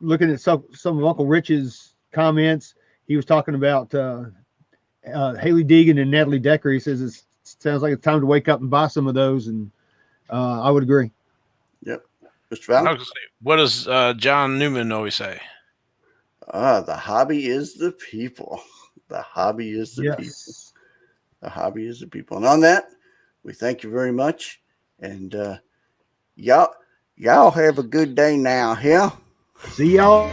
looking at some of Uncle Rich's comments. He was talking about Haley Deegan and Natalie Decker. He says it sounds like it's time to wake up and buy some of those, and I would agree. Yep. Mr. Val? What does John Newman always say? The hobby is the people. The hobby is the people. The hobby is the people. And on that, we thank you very much. And y'all have a good day now. Yeah. See y'all.